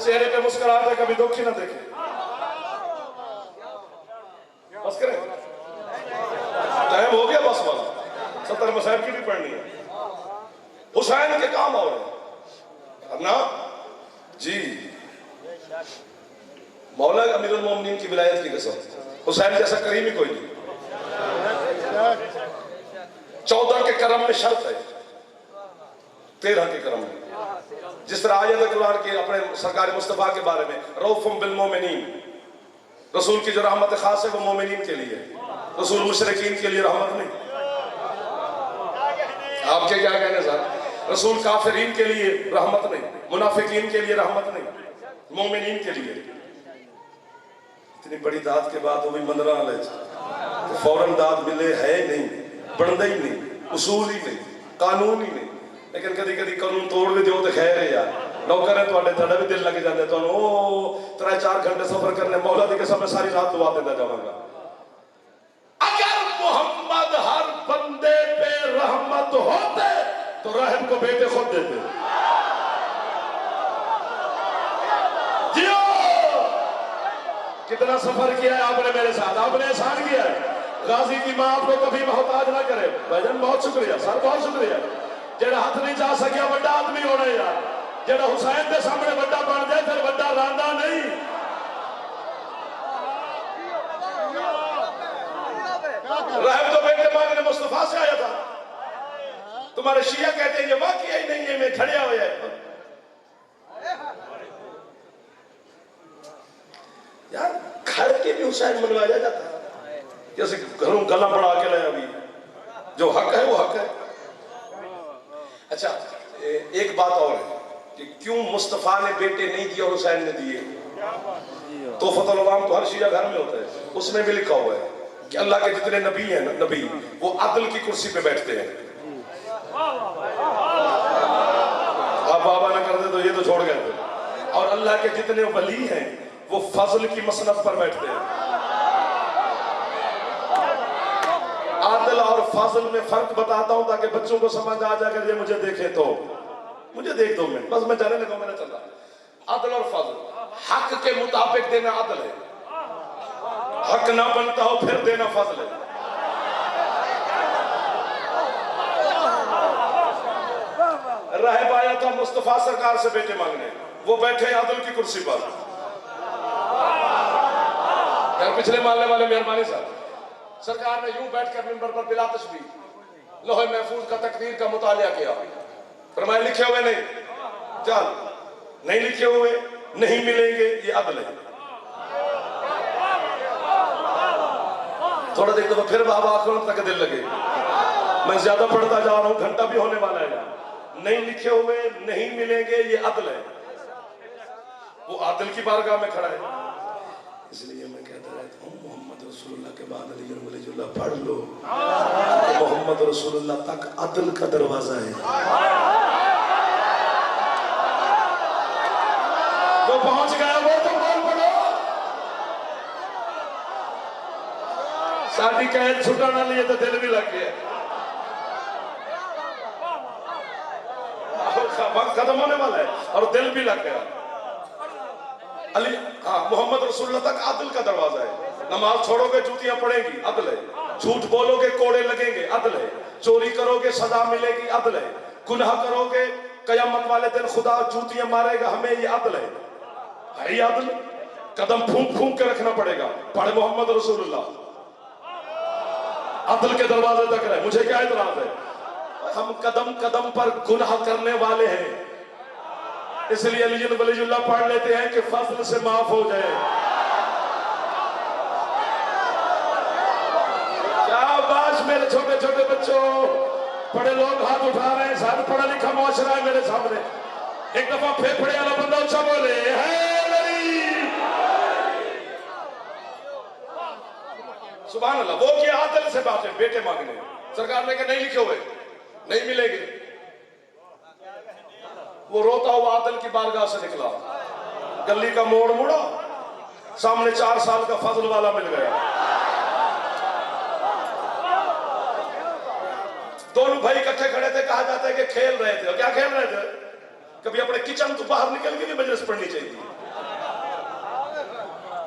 چہرے پہ مسکراہٹ ہے, کبھی دکھ ہی نہ دیکھے. بس کریں, ٹائم ہو گیا بس والا, 70 مسائب کی بھی پڑھنی ہے. حسین کے کام اور ہیں نا جی. مولا امیر المومنین کی ولایت کی قسم, حسین جیسا کریم ہی کوئی نہیں. 14 کے کرم میں شرط ہے, 13 کے کرم میں. جس طرح آیت قرآن کی اپنے سرکار مصطفیٰ کے بارے میں, رؤوف بالمومنین, رسول کی جو رحمت خاص ہے وہ مومنین کے لیے, رسول مشرکین کے لیے رحمت نہیں. آپ کے کیا کہنے صاحب؟ رسول کافرین کے لیے رحمت نہیں, منافقین کے لیے رحمت نہیں, مومنین کے لیے. اتنی بڑی داد کے بعد وہ بھی 15 علیہ تو فوراً داد ملے ہے نہیں, بڑھتا ہی نہیں, اصول ہی نہیں, قانون ہی نہیں. لیکن کدی کدی قانون توڑ بھی دیو تو خیر ہے یار. نوکر ہے تھوڑے, تھوڑا بھی دل لگ جاندے تو او 3-4 گھنٹے سفر کرنے, مولا دی قسم میں ساری رات دعا دیتا جاواں گا. اگر محمد ہر بندے پہ رحمت ہوتے تو رحم کو بیٹے خود دیتے. جیو کتنا سفر کیا ہے آپ نے میرے ساتھ, آپ نے احسان کیا ہے. غازی کی ماں آپ کو کبھی محتاج نہ کرے. بھائی بہت شکریہ سر, بہت شکریہ. جڑا ہاتھ نہیں جا سکیا بڑا آدمی ہونا یار, جڑا حسین کے سامنے بڑا بن جائے پھر بڑا راندا نہیں. رحم تو بیٹے مانگنے مصطفیٰ سے آیا تھا. تمہارے شیعہ کہتے ہیں یہ واقعہ ہی نہیں ہے, میں کھڑیا ہوا ہے. یار کھڑ کے بھی حسین منوایا جاتا ہے, جیسے گھروں گلا بڑھا کے لائے. ابھی جو حق ہے وہ حق ہے. اچھا ایک بات اور ہے کہ کیوں مصطفیٰ نے بیٹے نہیں دیے اور حسین نے دیے. تحفۃ العوام تو ہر شیعہ گھر میں ہوتا ہے, اس میں بھی لکھا ہوا ہے کہ اللہ کے جتنے نبی ہیں نبی وہ عدل کی کرسی پہ بیٹھتے ہیں. آپ بابا نہ کر دے تو یہ تو چھوڑ گئے تھے. اور اللہ کے جتنے ولی ہیں وہ فضل کی مسند پر بیٹھتے ہیں. عادل اور فاضل میں فرق بتاتا ہوں تاکہ بچوں کو سمجھ آ جائے. اگر یہ مجھے دیکھے تو مجھے دیکھ دو منٹ بس, میں جانے لگا, میں نے چل رہا. عادل اور فاضل, حق کے مطابق دینا عادل ہے, حق نہ بنتا ہو پھر دینا فضل ہے. راہب آیا تھا مصطفیٰ سرکار سے بیٹے مانگنے, وہ بیٹھے عادل کی کرسی پر. یار پچھلے ماننے والے مہربانی صاحب, سرکار نے یوں بیٹھ کر منبر پر بلا تشبیہ لوح محفوظ کا تقدیر کا مطالعہ کیا. فرمایا لکھے ہوئے نہیں, چل نہیں لکھے ہوئے نہیں ملیں گے, یہ عدل ہے. تھوڑا دیکھ دو پھر بابا آخرت تک دل لگے. میں زیادہ پڑھتا جا رہا ہوں, گھنٹہ بھی ہونے والا ہے. نہیں لکھے ہوئے نہیں ملیں گے, یہ عدل ہے. وہ عادل کی بارگاہ میں کھڑا ہے. اس لیے میں کہتا رہتا ہوں محمد رسول اللہ کے بعد علی ولی اللہ پڑھ لو. محمد رسول اللہ تک عدل کا دروازہ ہے. جو پہنچ گیا وہ تو بول پڑھو. ساری قید چھٹانا لیے تو دل بھی لگ گیا. وقت ختم ہونے والا ہے اور دل بھی لگ گیا. علی ہاں محمد رسول اللہ تک عدل کا دروازہ ہے. نماز چھوڑو گے جوتیاں پڑیں گی, عدل ہے. جھوٹ بولو گے کوڑے لگیں گے, عدل ہے. چوری کرو گے سزا ملے گی, عدل ہے. گناہ کرو گے قیامت والے دن خدا جوتیاں مارے گا ہمیں, یہ عدل ہے. ہے یہ عدل؟ قدم پھونک پھونک کے رکھنا پڑے گا. پڑھ محمد رسول اللہ, عدل کے دروازے تک رہے. مجھے کیا اعتراض ہے؟ ہم قدم قدم پر گناہ کرنے والے ہیں, اس لیے علی ولی اللہ پڑھ لیتے ہیں کہ فضل سے معاف ہو جائے. کیا باش میرے چھوٹے چھوٹے بچوں, بڑے لوگ ہاتھ اٹھا رہے ہیں, زیادہ پڑھا لکھا معاشرہ ہے میرے سامنے. ایک دفعہ پھیپھڑے والا بندہ اونچا بولے سبحان اللہ. وہ کیا عادل سے بات ہے, بیٹے مانگنے. سرکار نے کہا نہیں لکھے ہوئے نہیں ملیں گے. وہ روتا ہوا عادل کی بارگاہ سے نکلا, گلی کا موڑ مڑا, سامنے 4 سال کا فضل والا مل گیا. دونوں بھائی اکٹھے کھڑے تھے, کہا جاتا ہے کہ کھیل رہے تھے. اور کیا کھیل رہے تھے؟ کبھی اپنے کچن تو باہر نکل کے بھی مجلس پڑھنی چاہیے.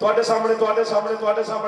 ਤੁਹਾਡੇ ਸਾਹਮਣੇ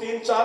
3, 4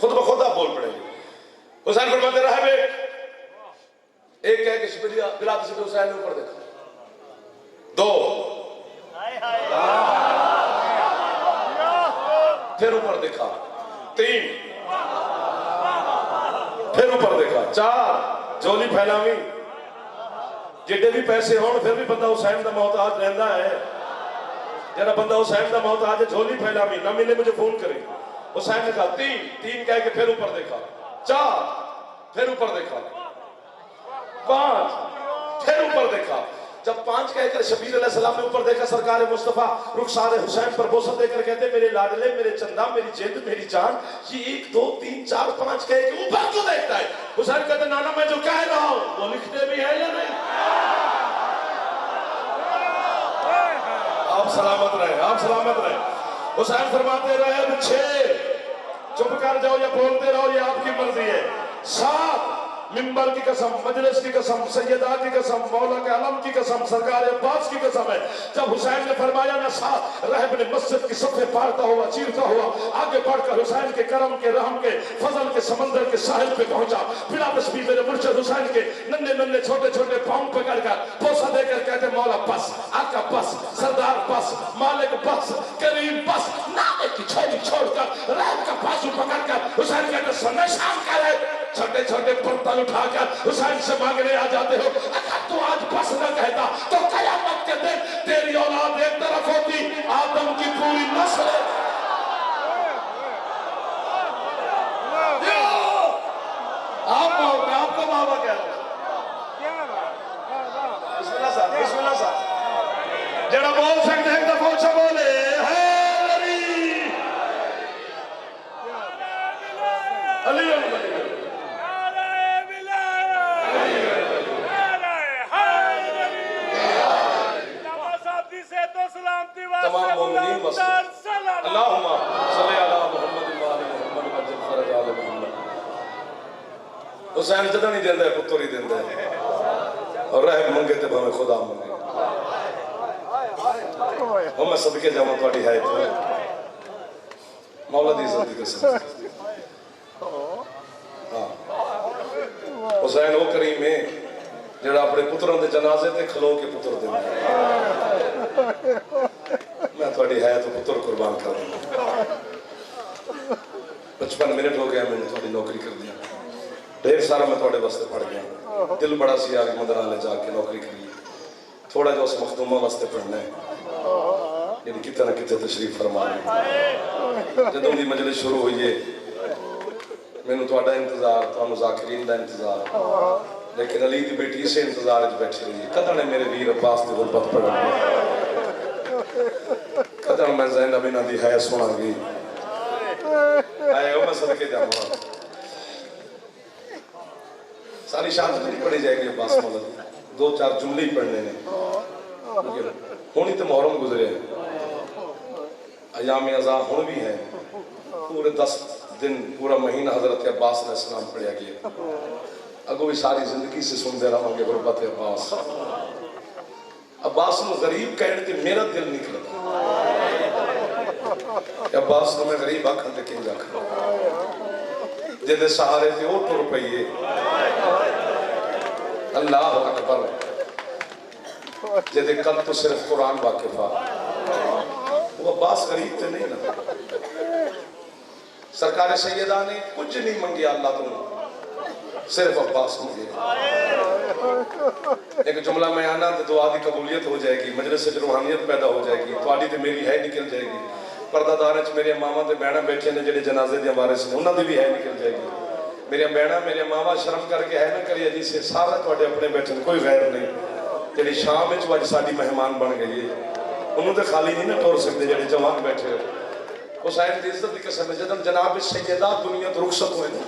خود بخود آپ بول پڑیں گے. حسین فرماتے رہے بیٹ. ایک کہے کہ بلال سے حسین نے اوپر دیکھا. دو پھر اوپر دیکھا. تین پھر اوپر دیکھا. چار جولی پھیلاوی. جڑے بھی پیسے ہون پھر بھی بندہ حسین دا محتاج رہندا ہے. جڑا بندہ حسین دا محتاج ہے جھولی پھیلاوی نہ ملے مجھے فون کرے. حسین نے کہا تین کہہ کے پھر اوپر دیکھا. چار پھر اوپر دیکھا. پانچ پھر اوپر دیکھا. جب پانچ کہہ کر شبیر علیہ السلام نے اوپر دیکھا سرکار مصطفیٰ رخسار حسین پر بوسہ دے کر کہتے میرے لاڈلے میرے چندہ میری جد میری جان. یہ 1 2 3 4 5 کہہ کے اوپر کیوں دیکھتا ہے؟ حسین کہتے نانا میں جو کہہ رہا ہوں وہ لکھتے بھی ہے یا نہیں؟ آپ سلامت رہے آپ سلامت رہے. حسین فرماتے رہے 6 چپ کر جاؤ یا بولتے رہو یہ آپ کی مرضی ہے. 7 منبر کی قسم مجلس کی قسم سیدہ کی قسم مولا کے علم کی قسم سرکار عباس کی قسم ہے. جب حسین نے فرمایا نہ ساتھ رہب نے مسجد کی صفحے پارتا ہوا چیرتا ہوا آگے بڑھ کر حسین کے کرم کے رحم کے فضل کے سمندر کے ساحل پہ پہنچا. بلا تسبیح میرے مرشد حسین کے ننھے ننھے چھوٹے چھوٹے پاؤں پکڑ کر بوسہ دے کر کہتے مولا بس آقا بس سردار بس مالک بس کریم بس. نامے کی چھوڑی چھوڑ کر رہب کا بازو پکڑ کر حسین کہتے سنے شام کرے. چھوٹے چھوٹے برتن اٹھا کر حسین سے مانگنے آ جاتے ہو. اگر تو آج بس نہ کہتا تو قیامت کے دن تیری اولاد ایک طرف ہوتی آدم کی پوری نسل. آپ کا بابا کہہ رہے بسم اللہ صاحب بسم اللہ صاحب جڑا بول سکتے ہیں دفعہ اچھا بولے علی تمام مومنین وسلم اللہم صلی علی محمد و آل محمد وجل فرج آل محمد. حسین جدہ نہیں دیندہ ہے پتر ہی دیندہ ہے اور رہب منگے تے بھامے خدا منگے. میں صدقے جاؤں توڑی ہے مولا دی عزت دی قسم. حسین وہ کریم ہے جڑا اپنے پتروں دے جنازے تے کھلو کے پتر دے میں تھوڑی ہے تو پتر قربان کر دوں. 55 منٹ ہو گیا میں نے تھوڑی نوکری کر دیا. ڈھیر سارا میں تھوڑے واسطے پڑھ گیا. دل بڑا سی آگے مدرہ لے جا کے نوکری کری. تھوڑا جو اس مخدومہ واسطے پڑھنا ہے یعنی کتنے نہ کتنے تشریف فرما لیں. جدوں دی مجلس شروع ہوئی ہے میں نے تھوڑا انتظار تو ذاکرین دا انتظار لیکن علی دی بیٹی اسے انتظار اچھ بیٹھے رہی ہے. قدر نے میرے ویر عباس دی غربت پڑھا قدر میں زینب انہ دی ہے سنا گئی آئے ہو میں صدقے جاؤں. ساری شان سے نہیں پڑھی جائے گی عباس مولا دی 2-4 جملے ہی پڑھنے نے ہونی تو محرم گزرے ہیں ایام عذاب ہون بھی ہیں پورے 10 دن پورا مہینہ حضرت عباس علیہ السلام پڑھیا گیا. اگو بھی ساری زندگی سے سن دے رہا ہوں گے غربت عباس. عباس نے غریب کہنے کہ میرا دل نکلا عباس نے میں غریب آکھن تے کنجا کھا جیدے سہارے تھے 8 روپئے. اللہ اکبر جیدے کل تو صرف قرآن واقفہ وہ عباس غریب تے نہیں نا. سرکار سیدہ نے کچھ نہیں منگیا اللہ تم صرف عباس منگے. ایک جملہ میں آنا تو دعا دی قبولیت ہو جائے گی مجلس سے روحانیت پیدا ہو جائے گی. تو آڈی تے میری ہے نکل جائے گی. پردہ دارچ میرے ماما تے بیڑا بیٹھے نے جڑے جنازے دے ہمارے سے انہوں نے بھی ہے نکل جائے گی. میرے بیڑا میرے ماما شرم کر کے ہے نہ کریے جی سے سارا توڑے اپنے بیٹھے کوئی غیر نہیں. جڑی شام میں چواج ساڑی مہمان بن گئی ہے انہوں نے خالی نہیں نہ ٹور سکتے جڑے جوان بیٹھے ہو. حسین دی عزت دی قسم ہے جدن جناب سیدہ دنیا تو رخصت ہوئے نا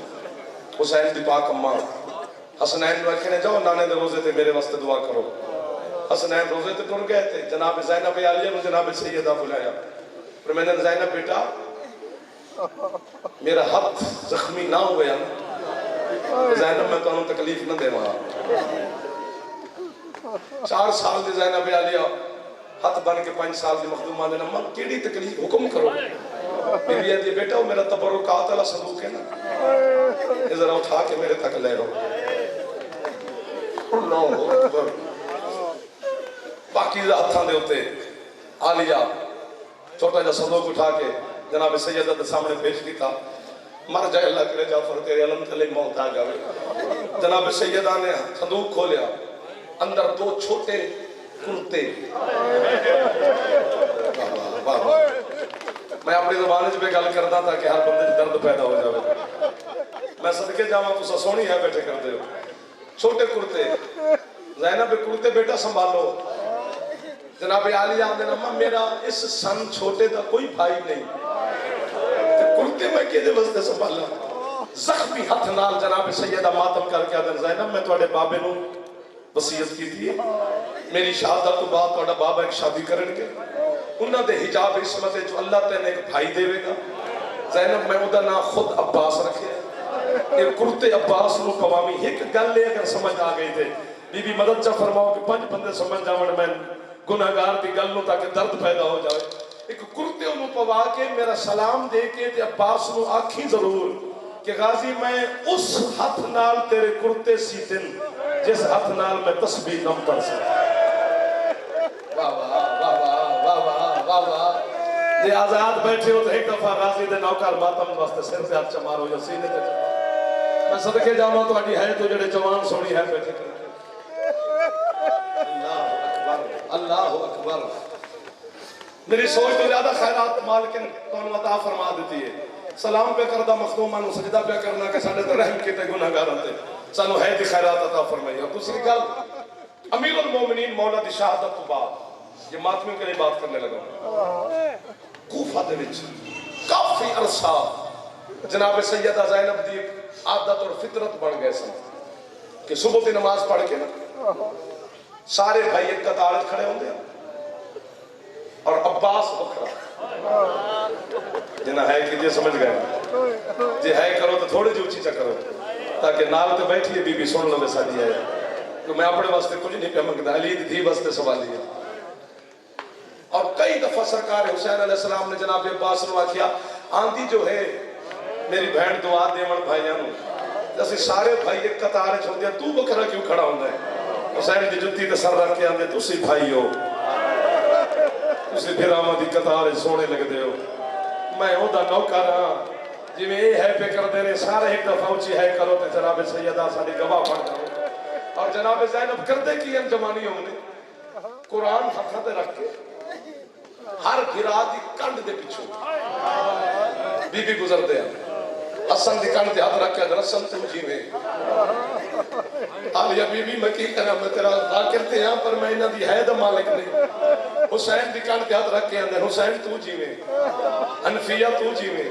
حسین دی پاک اماں حسنین رکھنے جاؤ نانے دے روزے تے میرے واسطے دعا کرو. حسنین روزے تے ٹر گئے تھے جناب زینب عالیہ نے جناب سیدہ بلایا پر میں نے زینب بیٹا میرا ہاتھ زخمی نہ ہو گیا زینب میں تو انہوں تکلیف نہ دے وہاں. 4 سال دی زینب عالیہ ہاتھ بن کے 5 سال دی مخدوم آدھے نا کیڑی تکلیف حکم کرو. بی بی آدھی بیٹا وہ میرا تبرکات والا صندوق ہے نا, یہ ذرا اٹھا کے میرے تک لے لو. اللہ اکبر. باقی ہاتھاں دے ہوتے آلیا چھوٹا جا صندوق اٹھا کے جناب سیدہ دے سامنے پیش کیتا. مر جائے اللہ کرے جعفر تیرے علم تلے موت آ گئے. جناب سیدہ نے صندوق کھولیا, اندر 2 چھوٹے کرتے. میں اپنی زبان پہ گل کرتا تھا کہ ہر بندے درد پیدا ہو جائے. میں صدقے جاواں تو سونی ہے بیٹھے کرتے ہو. چھوٹے کرتے زینب کرتے بیٹا سنبھالو. جناب عالیہ آندے نا میرا اس سن چھوٹے دا کوئی بھائی نہیں, کرتے میں کیدے واسطے سنبھالا. زخمی ہاتھ نال جناب سیدہ ماتم کر کے آدھے زینب میں تواڈے بابے نو وصیت کی تھی میری شہادت تو بعد تواڈا بابا ایک شادی کرن گے, انہاں دے حجاب عصمت جو اللہ تعالی ایک بھائی دے گا. زینب میں اودہ نام خود عباس رکھے. یہ کرتے عباس نو قوامی ایک گل لے اگر سمجھ آ گئی تھے بی بی مدد چا فرماؤ کہ 5 بندے سمجھ جاون میں گناہگار دی گل نو تاکہ درد پیدا ہو جائے. ایک کرتے انہوں پوا کے میرا سلام دے کے تے عباس نو آکھی ضرور کہ غازی میں اس ہاتھ نال تیرے کرتے سیتن جس ہاتھ نال میں تسبیح نم پڑھ سکتا. واہ واہ واہ واہ واہ واہ واہ. یہ آزاد بیٹھے ہو تو ایک دفعہ غازی دے نوکر ماتم واسطے سر پہ ہاتھ چمارو یا سینے تے میں صدقے جاواں تو اڈی ہے تو جڑے جوان سونی ہے بیٹھے کرتے. اللہ اکبر. میری سوچ تو زیادہ خیرات مالکن کون عطا فرما دیتی ہے. سلام پہ کردہ مخدوماں نو سجدہ پہ کرنا کہ ساڈے تے رحم کیتے گناہگاراں تے سانو ہے دی خیرات عطا فرمائی. اور دوسری گل امیر المومنین مولا دی شہادت تو بعد یہ ماتمیوں کے لیے بات کرنے لگا. کوفہ دے وچ کافی عرصہ جناب سیدہ زینب دی عادت اور فطرت بن گئے سن کہ صبح کی نماز پڑھ کے سارے بھائی ایک قطار کھڑے ہوندے ہیں اور عباس بکھرا جنہ ہے کہ یہ سمجھ گئے جی ہے کرو تو تھوڑی جی اچھی چا کرو تاکہ نال تے بیٹھیے بی بی سن لو ساری ہے کہ میں اپنے واسطے کچھ نہیں پہ منگتا علی دی واسطے سوالی ہے. اور کئی دفعہ سرکار حسین علیہ السلام نے جناب عباس نو آکھیا آندھی جو ہے میری بہن دعا دیون بھائیاں نو جیسے سارے بھائی ایک قطار وچ ہوندے تو بکھرا کیوں کھڑا ہوندا ہے. حسین دی جُتی تے سر رکھ کے آندے تسی بھائی ہو تسی پھر آماں دی قطار وچ سونے لگدے ہو. میں اوندا نوکر ہاں جی میں یہ ہے پہ کردے نے سارے ایک دفعہ اچھی ہے کرو تے جناب سیدہ ساڈی گواہ بن جاؤ. اور جناب زینب کردے کی انجمانی ہوندے قرآن ہتھاں تے رکھ کے ہر گھرا دی کنڈ دے پیچھے بی بی گزر دے حسن دی کنڈ تے ہاتھ رکھ کے حسن تو جی میں عالیہ بی بی میں کی کرا میں تیرا ذاکر تے ہاں پر میں انہاں دی ہے دا مالک نہیں. حسین دی کنڈ تے ہاتھ رکھ کے اندر حسین تو جی میں حنفیہ تو جی میں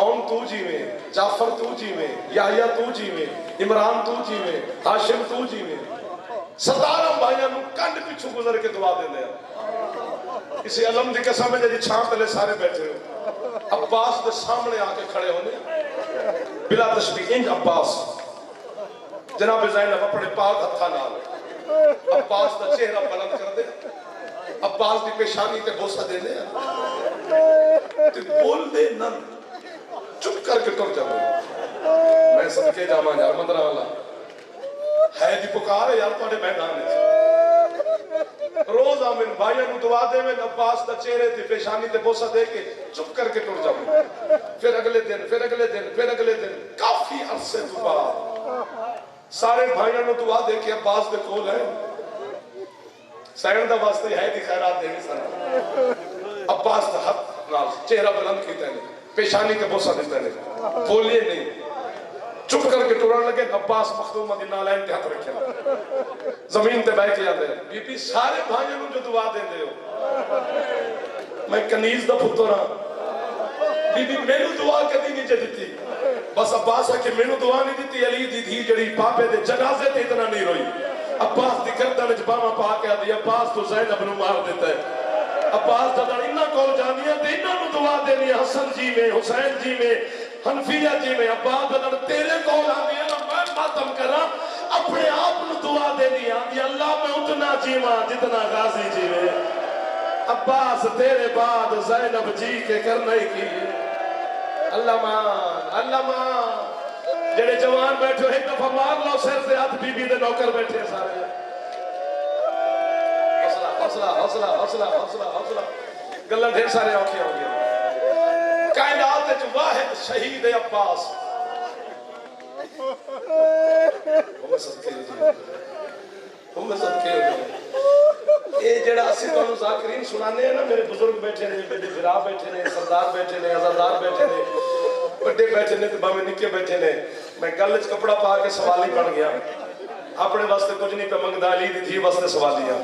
عون تو جی میں جعفر تو جی میں یحییٰ تو جی میں عمران تو جی میں ہاشم تو جی میں 17 بھائیاں نو کنڈ پیچھو گزر کے دعا دے دیا. اسی علم دی قسم ہے جی چھان تلے سارے بیٹھے ہو. عباس دے سامنے آ کے کھڑے ہونے بلا تشبیہ انج عباس جناب زینب اپنے پاک ہتھاں نال عباس دا چہرہ بلند کر دے عباس دی پیشانی تے بوسہ دے دے تے بول دے نن چپ کر کے ٹر جاؤ. میں صدقے جاواں یار مندرہ والا ہے دی پکار ہے یار تواڈے میدان وچ روز آمن بھائیوں کو دعا دے میں عباس دا چہرے تے پیشانی تے بوسہ دے کے چپ کر کے ٹر جاؤ. پھر اگلے دن پھر اگلے دن پھر اگلے دن کافی عرصے تو بعد سارے بھائیوں کو دعا دے کے عباس دے کول ہے سائن دا واسطے ہے دی خیرات دے گی سارا. عباس دا ہاتھ نال چہرہ بلند کیتا ہے پیشانی تے بوسہ دیتا ہے بولیے نہیں چپ کر کے ٹران لگے. عباس مخدومہ دی نالین تے ہاتھ رکھے زمین تے بیٹھ کے آتے بی بی سارے بھائیوں کو جو دعا دے دے ہو میں کنیز دا پتر ہاں بی بی میں دعا کدی نہیں دیتی بس عباس ہے کہ میں دعا نہیں دیتی علی دی تھی جڑی پاپے دے جنازے تے اتنا نہیں روئی. عباس دی گردن وچ باواں پا کے آدھی عباس تو زینب نو مار دیتا ہے. عباس جدن انہاں کول جانی ہے تے انہاں نو دعا دینی ہے حسن جی میں حسین جی میں حنفیہ جی میں. عباس جدن تیرے کول آندی ہے نا میں ماتم کراں اپنے آپ نو دعا دینی آندی اللہ میں اتنا جیواں جتنا غازی جیوے. عباس تیرے بعد زینب جی کے کرنے کی اللہ مان جڑے جوان بیٹھے ایک دفعہ مار لو سر سے ہاتھ بی بی دے نوکر بیٹھے سارے حوصلہ گلہ ڈھیر سارے اوکھے ہو گئے کائنات وچ واحد شہید عباس ہم صدقے ہو گئے یہ جڑا اسی تو ذاکرین سنانے ہیں نا میرے بزرگ بیٹھے نے میرے بھرا بیٹھے نے سردار بیٹھے نے عزادار بیٹھے نے بڑے بیٹھے نے باویں نکے بیٹھے نے میں گل وچ کپڑا پا کے سوالی بن گیا اپنے واسطے کچھ نہیں پہ منگدا علی دی تھی واسطے سوالیاں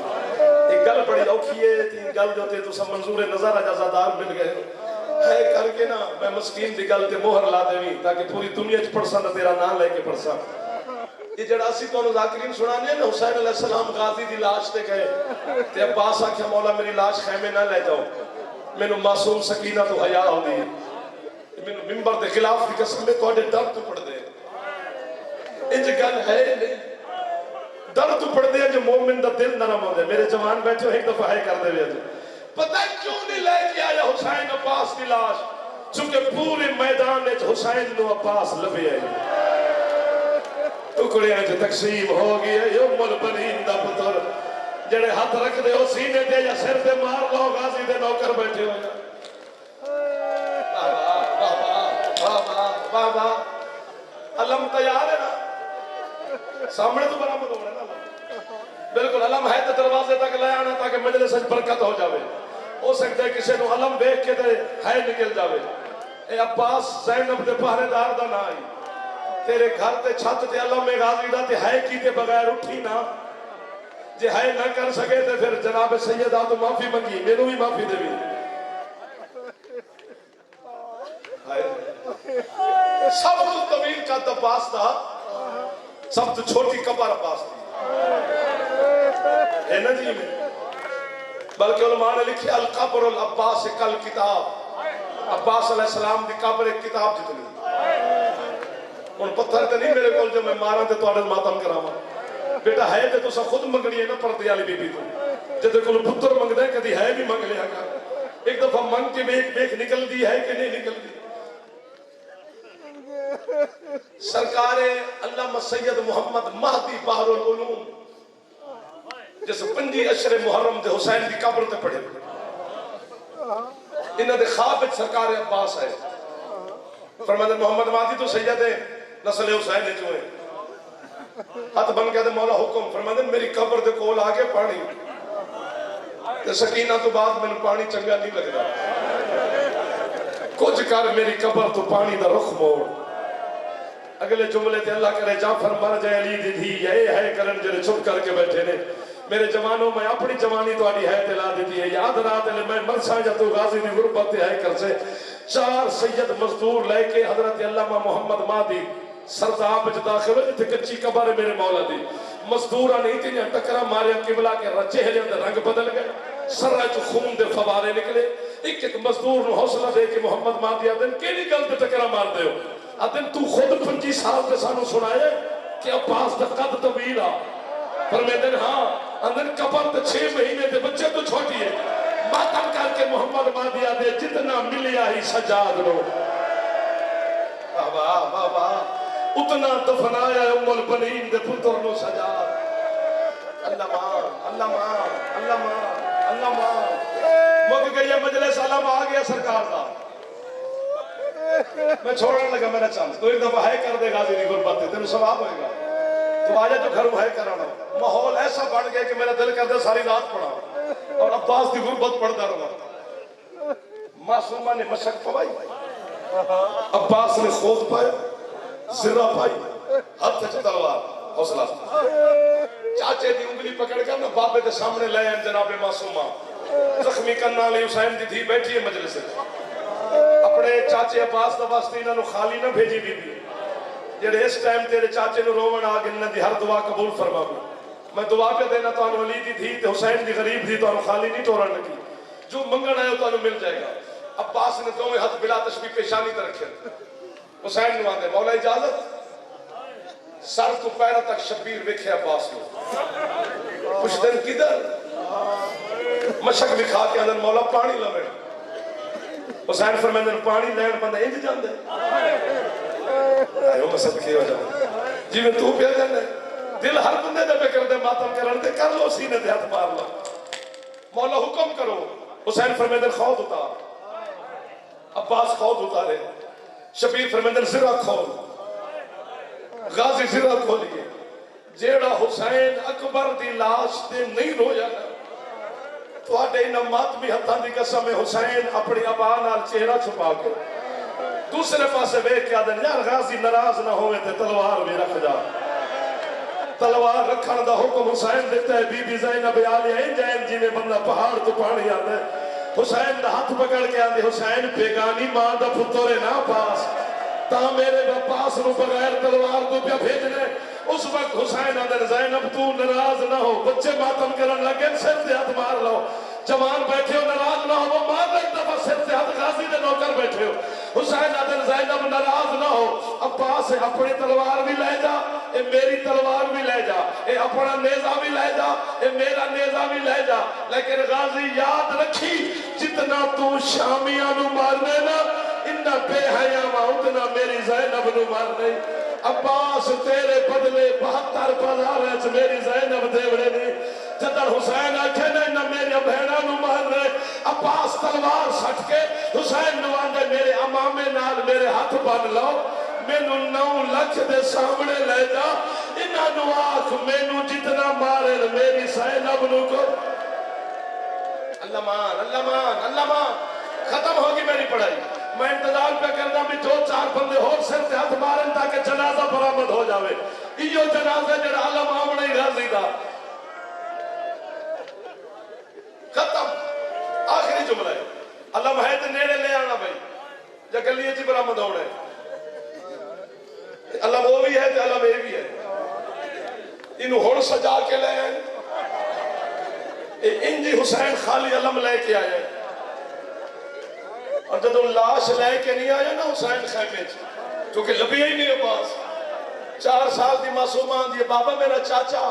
ایک گل بڑی اوکھی ہے تین گل جو تے تساں منظور نظر عزادار مل گئے ہے کر کے نا میں مسکین دی گل تے مہر لا دیویں تاکہ پوری دنیا وچ پڑھساں تے تیرا نام لے کے پڑھساں یہ جڑا اسی تو ذاکرین سنانے نا حسین علیہ السلام غازی دی لاش تے گئے تے عباس آکھیا مولا میری لاش خیمے نہ لے جاؤ مینوں معصوم سکینہ تو حیا ہوندی ہے مینوں منبر دے خلاف دی قسم میں تواڈے در تو پڑھ دے انج گل ہے نہیں در تو پڑھ دے جو مومن دا دل نرم ہوندا میرے جوان بیٹھے ایک دفعہ ہے کر دے وے پتہ کیوں نہیں لے کے آیا حسین عباس دی لاش چونکہ پورے میدان وچ حسین نو عباس لبے آئی ٹکڑے جو تقسیم ہو گیا ام البنین دا پتر جڑے ہاتھ رکھ دے ہو سینے دے یا سر دے مار لو غازی دے نوکر بیٹھے ہوئے بابا علم تیار ہے نا سامنے تو برآمد ہو رہا ہے نا بالکل علم ہے تو دروازے تک لے آنا تاکہ مجلس برکت ہو جاوے ہو سکتا ہے کسی نو علم دیکھ کے دے ہے نکل جاوے اے عباس زینب دے پہرے دار دا نہ آئی تیرے گھر تے چھت تے علم میں غازی دا تے ہے کی تے بغیر اٹھی نا جے ہے نہ کر سکے تے پھر جناب سیدہ تو معافی منگی میرے بھی معافی دے بھی سب تو طویل کا عباس تھا سب تو چھوٹی قبر عباس تھی ہے نا جی بلکہ علماء نے لکھی القبر العباس کل کتاب عباس علیہ السلام دی قبر ایک کتاب جتنی ان پتھر تے نہیں میرے کول جو میں مارا تے تواڈے ماتم کراواں بیٹا ہے تے تساں خود منگنی ہے نا پردے والی بی بی تو جدے کول پتر منگدا ہے کدی ہے بھی منگ لیا کر ایک دفعہ منگ کے ویکھ نکل دی ہے کہ نہیں نکل دی سرکار علامہ سید محمد مہدی بحر العلوم جس 5 اشر محرم دے حسین دی قبر تے پڑھے انہاں دے خواب وچ سرکار عباس ہے فرماتے محمد مہدی تو سید نسل حسین نے جو ہے ہاتھ بن کے دے مولا حکم فرماتے میری قبر دے کول آگے پانی تے سکینہ تو بعد میں پانی چنگا نہیں لگدا کچھ کر میری قبر تو پانی دا رخ موڑ اگلے جملے تے اللہ کرے جعفر مر جائے علی دی دھی یہ ہے کرن جڑے چھپ کر کے بیٹھے نے میرے جوانوں میں اپنی جوانی تو آڑی ہے دلا دیتی ہے یاد رات لے میں مرسا جا تو غازی دی غربت ہے کر سے 4 سید مزدور لے کے حضرت علامہ محمد مہدی سرداب وچ داخل ہوئے جتے کچی قبر ہے میرے مولا دی مزدوراں نہیں تھی ٹکرا ماریا قبلہ کے چہرے اندر رنگ بدل گئے سرا چ خون دے فوارے نکلے ایک ایک مزدور نو حوصلہ دے کے محمد مہدی آدن کیڑی گل تے ٹکرا مار دے ہو آدن تو خود 25 سال تے سانو سنائے کہ عباس دا قد طویل آ فرمیدن ہاں اندر قبر تے 6 مہینے تے بچے تو چھوٹی ہے ماتم کر کے محمد مہدی آدے جتنا ملیا ہی سجاد لو بابا اتنا دفنایا ام البنین دے پتر نو سجاد اللہ مان اللہ مان اللہ مان اللہ مان مک گئی مجلس علم آ گیا سرکار دا میں چھوڑنے لگا میرا چانس تو ایک دفعہ ہے کر دے غازی دی غربت تینوں ثواب ہوئے گا تو آجا جو گھروں ہے کرانا ماحول ایسا بڑھ گیا کہ میرا دل کر دے ساری رات پڑھا اور عباس دی غربت پڑھتا رہا معصومہ نے مشک پوائی عباس نے خود پایا زرہ پائی ہاتھ سے تلوار حوصلہ چاچے دی انگلی پکڑ کر نا بابے دے سامنے لے ہیں جناب معصومہ زخمی کرنا علی حسین دی تھی بیٹھی ہے مجلس اپنے چاچے عباس دا واسطے انہاں نو خالی نہ بھیجی بی بی جڑے اس ٹائم تیرے چاچے نو روون آ گئے انہاں دی ہر دعا قبول فرما میں دعا پہ دینا تو علی دی تھی تے حسین دی غریب دی تو خالی نہیں ٹورن لگی جو منگن آئے تو مل جائے گا عباس نے دونوں ہاتھ بلا تشبیہ پیشانی تے رکھے حسین نو آندے مولا اجازت سر تو پیر تک شبیر ویکھے عباس نو پوچھدن کدھر مشک بھی کھا کے آدھے مولا پانی لوے حسین فرمیندے پانی لین بندہ انج جاندے آئے وہ صدقے ہو جاندے جی میں تو پیا جاندے دل ہر بندے دے پہ کر دے ماتم کرن دے کر لو سینے دے ہاتھ مار لو مولا حکم کرو حسین فرمیندے خود اتار عباس خود اتارے شبیر فرمیندے زرہ کھول غازی زرہ کھولیے جیڑا حسین اکبر دی لاش تے نہیں رو جانا تو آٹے انہا ماتمی حتان دی قسم حسین اپنی ابا نال چہرہ چھپا کے دوسرے پاسے بیک کیا دن یار غازی ناراض نہ ہوئے تھے تلوار بھی رکھ جا تلوار رکھن دا حکم حسین دیتا ہے بی بی زینب آلیہ ان جائن جی میں بندہ پہاڑ تو پانی آتا ہے حسین دا ہاتھ پکڑ کے آندے حسین بیگانی ماں دا پترے نا پاس تا میرے پاس نو بغیر تلوار تو پیا بھیجنے اس وقت حسین آدھر زینب تو ناراض نہ ہو بچے ماتم کرن لگے سر سے ہاتھ مار لو جوان بیٹھے ہو ناراض نہ ہو وہ مار ایک دفعہ سر سے ہاتھ غازی دے نوکر بیٹھے ہو حسین آدھر زینب ناراض نہ ہو عباس اپنی تلوار بھی لے جا اے میری تلوار بھی لے جا اے اپنا نیزہ بھی لے جا اے میرا نیزہ بھی لے جا لیکن غازی یاد رکھی جتنا تو شامیاں نو مارنے نا انہا بے حیامہ اتنا میری زینب نو مارنے عباس تیرے بدلے 72 بازار میری زینب دیوڑے نہیں جدر حسین آکھے نہ میری بہنہ نو مارنے عباس تلوار سٹ کے حسین نو آندے میرے امامے نال میرے ہاتھ بن لو مینو 9 لکھ دے سامنے لے جا انہا نو آکھ مینو جتنا مارے میری زینب نو کو اللہ مان اللہ مان اللہ مان ختم ہوگی میری پڑھائی میں انتظار پہ کرنا بھی 2-4 بندے ہو سر سے ہاتھ مارن تاکہ جنازہ برآمد ہو جاوے ایو جنازہ جڑا علم آمنے ہی غازی دا ختم آخری جملہ ہے علم ہے تو نیڑے لے آنا بھائی یا گلیے جی برآمد ہو رہے علم وہ بھی ہے تو علم یہ بھی ہے انہوں ہون سجا کے لے آئے انجی حسین خالی علم لے کے آئے اور جب لاش لے کے نہیں آیا نا حسین خیمے کیونکہ لبی ہی نہیں عباس 4 سال دی معصومان دی بابا میرا چاچا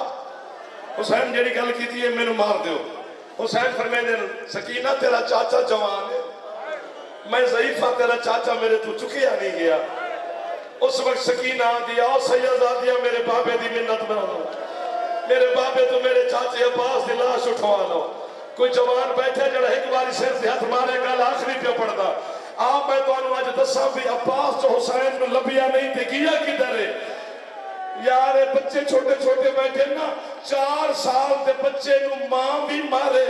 حسین جڑی گل کی تھی میں نو مار دیو حسین فرمیندے سکینہ تیرا چاچا جوان ہے میں ضعیفہ تیرا چاچا میرے تو چکیا نہیں گیا اس وقت سکینہ دیا اور سیدہ دیا میرے بابے دی منت بنا لو میرے بابے تو میرے چاچے عباس دی لاش اٹھوا لو کوئی جوان بیٹھے جڑا ایک باری سر سے ہاتھ مارے گا آخری پہ پڑھتا آپ میں تو آج دسا بھی عباس جو حسین کو لبیا نہیں تھے کیا کی درے یار بچے چھوٹے چھوٹے بیٹھے نا 4 سال دے بچے نو ماں بھی مارے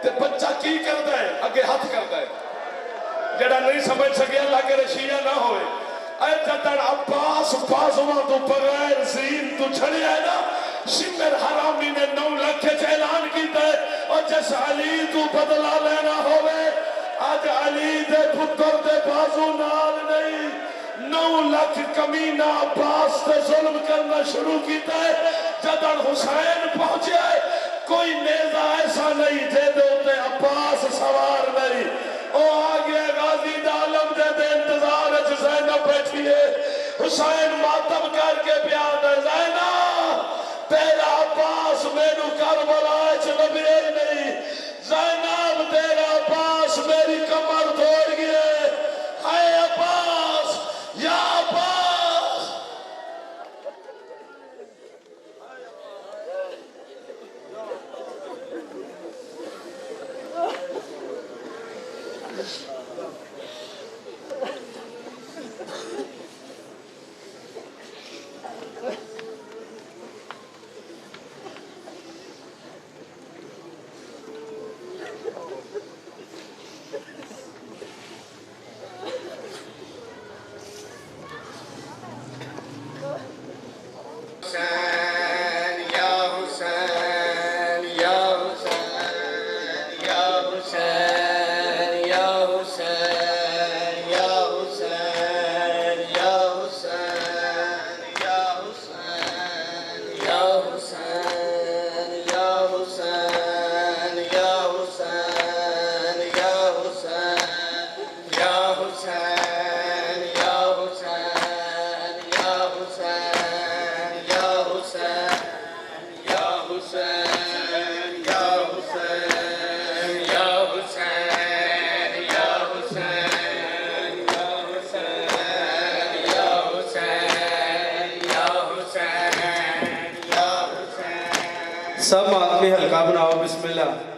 تے بچہ کی کرتا ہے اگے ہاتھ کرتا ہے جڑا نہیں سمجھ سکے اللہ کے رشیہ نہ ہوئے اے جدر عباس بازوہ تو بغیر زین تو چھڑی ہے نا شمر حرامی نے 9 لکھ اعلان کیتا ہے اور جس علی تو بدلہ لینا ہوئے آج علی دے پتر دے بازو نال نہیں 9 لکھ کمینہ عباس تے ظلم کرنا شروع کیتا ہے جدر حسین پہنچے کوئی نیزہ ایسا نہیں دے دے ہوتے عباس سوار نہیں او آگے غازی دالم دے دے انتظار ہے زینب بیٹھی ہے حسین ماتم کر کے پیاد ہے زینب تیرا عباس میرو کربلا چلبے نہیں زینب تیرا عباس میری کمر توڑ گئے اے عباس یا عباس یا حسین سب آدمی ہلکا بناؤ، بسم اللہ.